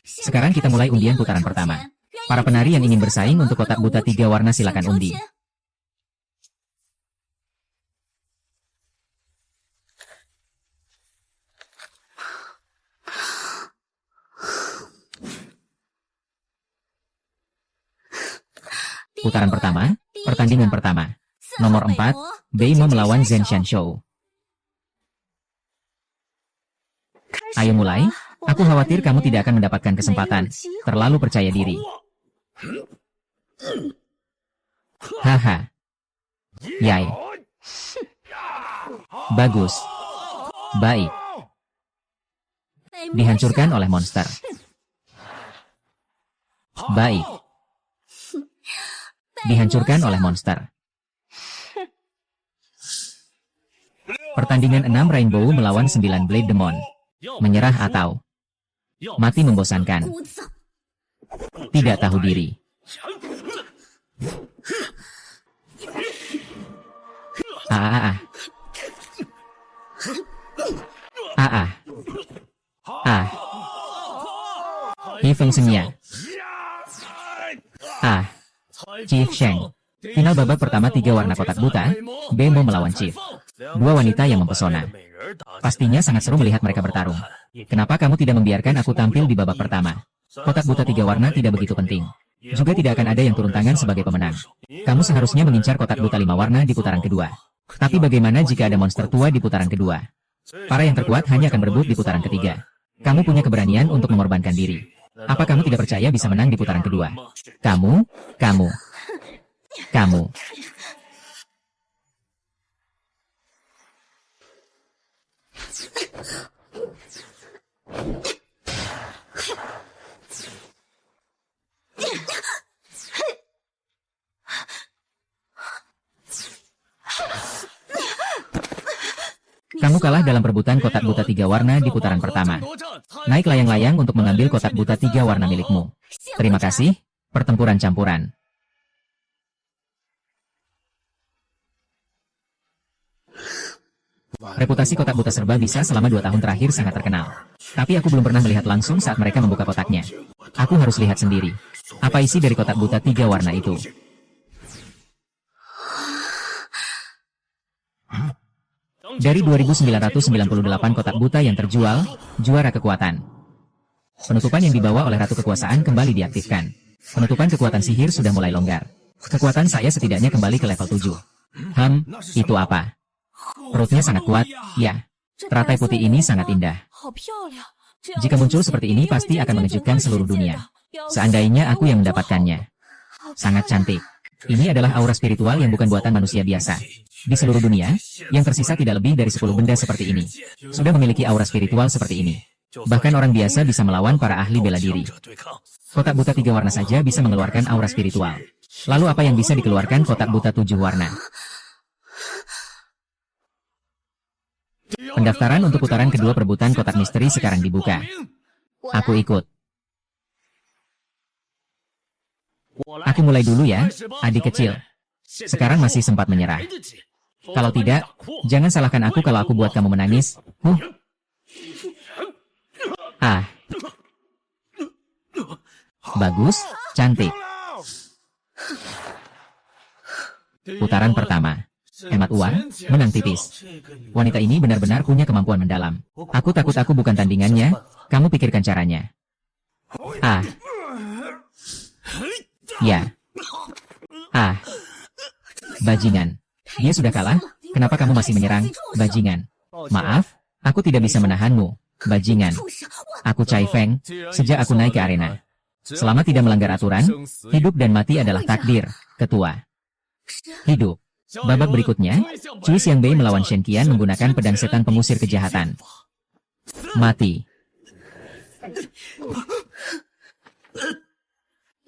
Sekarang kita mulai undian putaran pertama. Para penari yang ingin bersaing untuk kotak buta 3 warna silakan undi. Putaran pertama, pertandingan pertama. Nomor 4, Beimo melawan Zhen Xianshou. Ayo mulai, aku khawatir kamu tidak akan mendapatkan kesempatan. Terlalu percaya diri. Haha. Yai. Bagus. Baik. Dihancurkan oleh monster. Baik. Dihancurkan oleh monster. Pertandingan 6 Rainbow melawan 9 Blade Demon. Menyerah atau mati membosankan. Tidak tahu diri. Hifeng Senya. Chief Sheng. Final babak pertama 3 warna kotak buta, Beimo melawan Chief. 2 wanita yang mempesona. Pastinya sangat seru melihat mereka bertarung. Kenapa kamu tidak membiarkan aku tampil di babak pertama? Kotak buta 3 warna tidak begitu penting. Juga tidak akan ada yang turun tangan sebagai pemenang. Kamu seharusnya mengincar kotak buta 5 warna di putaran kedua. Tapi bagaimana jika ada monster tua di putaran kedua? Para yang terkuat hanya akan berebut di putaran ketiga. Kamu punya keberanian untuk mengorbankan diri. Apa kamu tidak percaya bisa menang di putaran kedua? Kamu. Kamu kalah dalam perebutan kotak buta 3 warna di putaran pertama. Naik layang-layang untuk mengambil kotak buta 3 warna milikmu. Terima kasih, pertempuran campuran. Reputasi kotak buta serba bisa selama 2 tahun terakhir sangat terkenal. Tapi aku belum pernah melihat langsung saat mereka membuka kotaknya. Aku harus lihat sendiri. Apa isi dari kotak buta 3 warna itu? Dari 2.998 kotak buta yang terjual, juara kekuatan. Penutupan yang dibawa oleh Ratu Kekuasaan kembali diaktifkan. Penutupan kekuatan sihir sudah mulai longgar. Kekuatan saya setidaknya kembali ke level 7. Itu apa? Perutnya sangat kuat, ya. Teratai putih ini sangat indah. Jika muncul seperti ini pasti akan mengejutkan seluruh dunia. Seandainya aku yang mendapatkannya. Sangat cantik. Ini adalah aura spiritual yang bukan buatan manusia biasa. Di seluruh dunia, yang tersisa tidak lebih dari 10 benda seperti ini. Sudah memiliki aura spiritual seperti ini. Bahkan orang biasa bisa melawan para ahli bela diri. Kotak buta 3 warna saja bisa mengeluarkan aura spiritual. Lalu apa yang bisa dikeluarkan kotak buta 7 warna? Pendaftaran untuk putaran kedua perebutan kotak misteri sekarang dibuka. Aku ikut. Aku mulai dulu ya, adik kecil. Sekarang masih sempat menyerah. Kalau tidak, jangan salahkan aku kalau aku buat kamu menangis. Bagus, cantik. Putaran pertama. Hemat uang, menang tipis. Wanita ini benar-benar punya kemampuan mendalam. Aku takut aku bukan tandingannya, kamu pikirkan caranya. Ya. Bajingan. Dia sudah kalah, kenapa kamu masih menyerang, bajingan? Maaf, aku tidak bisa menahanmu, bajingan. Aku Cai Feng, sejak aku naik ke arena. Selama tidak melanggar aturan, hidup dan mati adalah takdir, ketua. Hidup. Babak berikutnya, Cui Xiangbei melawan Shen Qian menggunakan pedang setan pengusir kejahatan. Mati.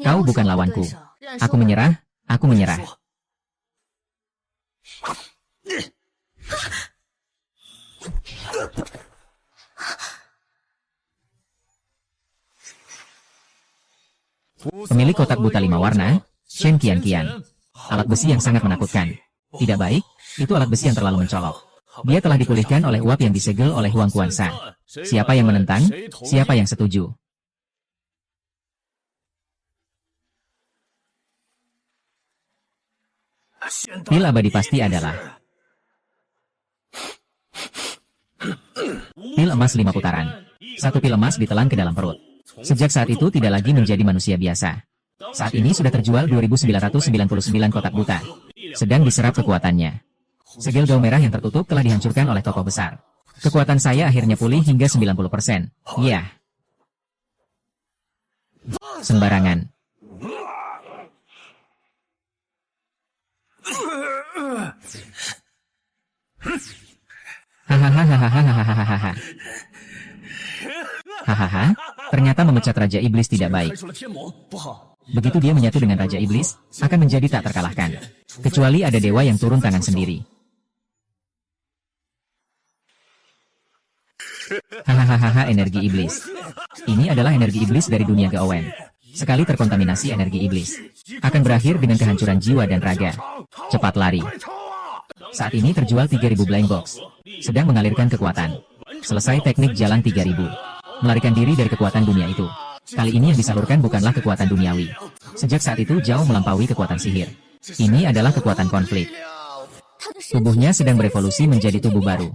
Kau bukan lawanku. Aku menyerah, aku menyerah. Pemilik kotak buta 5 warna, Shen Qian. Alat besi yang sangat menakutkan. Tidak baik, itu alat besi yang terlalu mencolok. Dia telah dipulihkan oleh uap yang disegel oleh Huang Kuansa. Siapa yang menentang? Siapa yang setuju? Pil abadi pasti adalah pil emas 5 putaran. Satu pil emas ditelan ke dalam perut. Sejak saat itu tidak lagi menjadi manusia biasa. Saat ini sudah terjual 2.999 kotak buta. Sedang diserap kekuatannya. Segel gao merah yang tertutup telah dihancurkan oleh tokoh besar. Kekuatan saya akhirnya pulih hingga 90%. Ya. Sembarangan. Hahaha. Hahaha. Ternyata memecat Raja Iblis tidak baik. Begitu dia menyatu dengan Raja Iblis, akan menjadi tak terkalahkan. Kecuali ada dewa yang turun tangan sendiri. Hahaha, energi iblis. Ini adalah energi iblis dari dunia Gaowen. Sekali terkontaminasi energi iblis, akan berakhir dengan kehancuran jiwa dan raga. Cepat lari. Saat ini terjual 3.000 blind box. Sedang mengalirkan kekuatan. Selesai teknik jalan 3.000. Melarikan diri dari kekuatan dunia itu. Kali ini yang disalurkan bukanlah kekuatan duniawi. Sejak saat itu jauh melampaui kekuatan sihir. Ini adalah kekuatan konflik. Tubuhnya sedang berevolusi menjadi tubuh baru.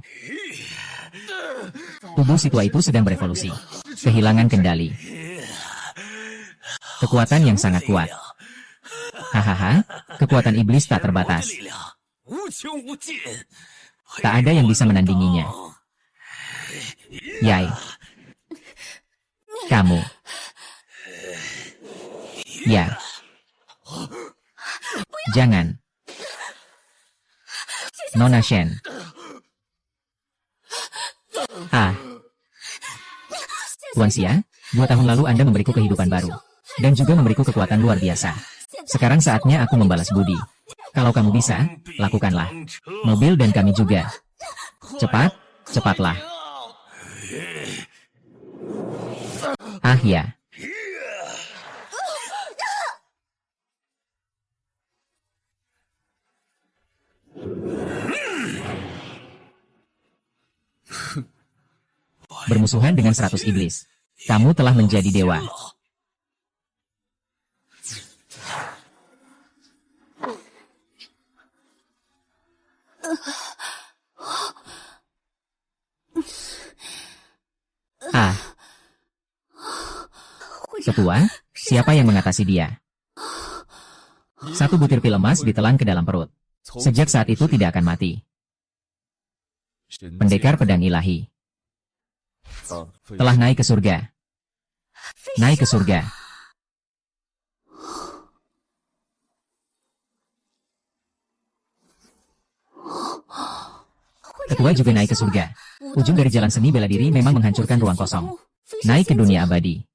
Tubuh si tua itu sedang berevolusi. Kehilangan kendali. Kekuatan yang sangat kuat. Hahaha, kekuatan iblis tak terbatas. Tak ada yang bisa menandinginya. Yai. Kamu. Ya. Jangan. Nona Shen. Ah. Tuan Xia, 2 tahun lalu Anda memberiku kehidupan baru. Dan juga memberiku kekuatan luar biasa. Sekarang saatnya aku membalas budi. Kalau kamu bisa, lakukanlah. Mobil dan kami juga. Cepat, cepatlah. Ah ya. Bermusuhan dengan 100 iblis. Kamu telah menjadi dewa. Ah. Ketua, siapa yang mengatasi dia? 1 butir pil emas ditelan ke dalam perut. Sejak saat itu tidak akan mati. Pendekar pedang ilahi. Telah naik ke surga. Naik ke surga. Ketua juga naik ke surga. Ujung dari jalan seni bela diri memang menghancurkan ruang kosong. Naik ke dunia abadi.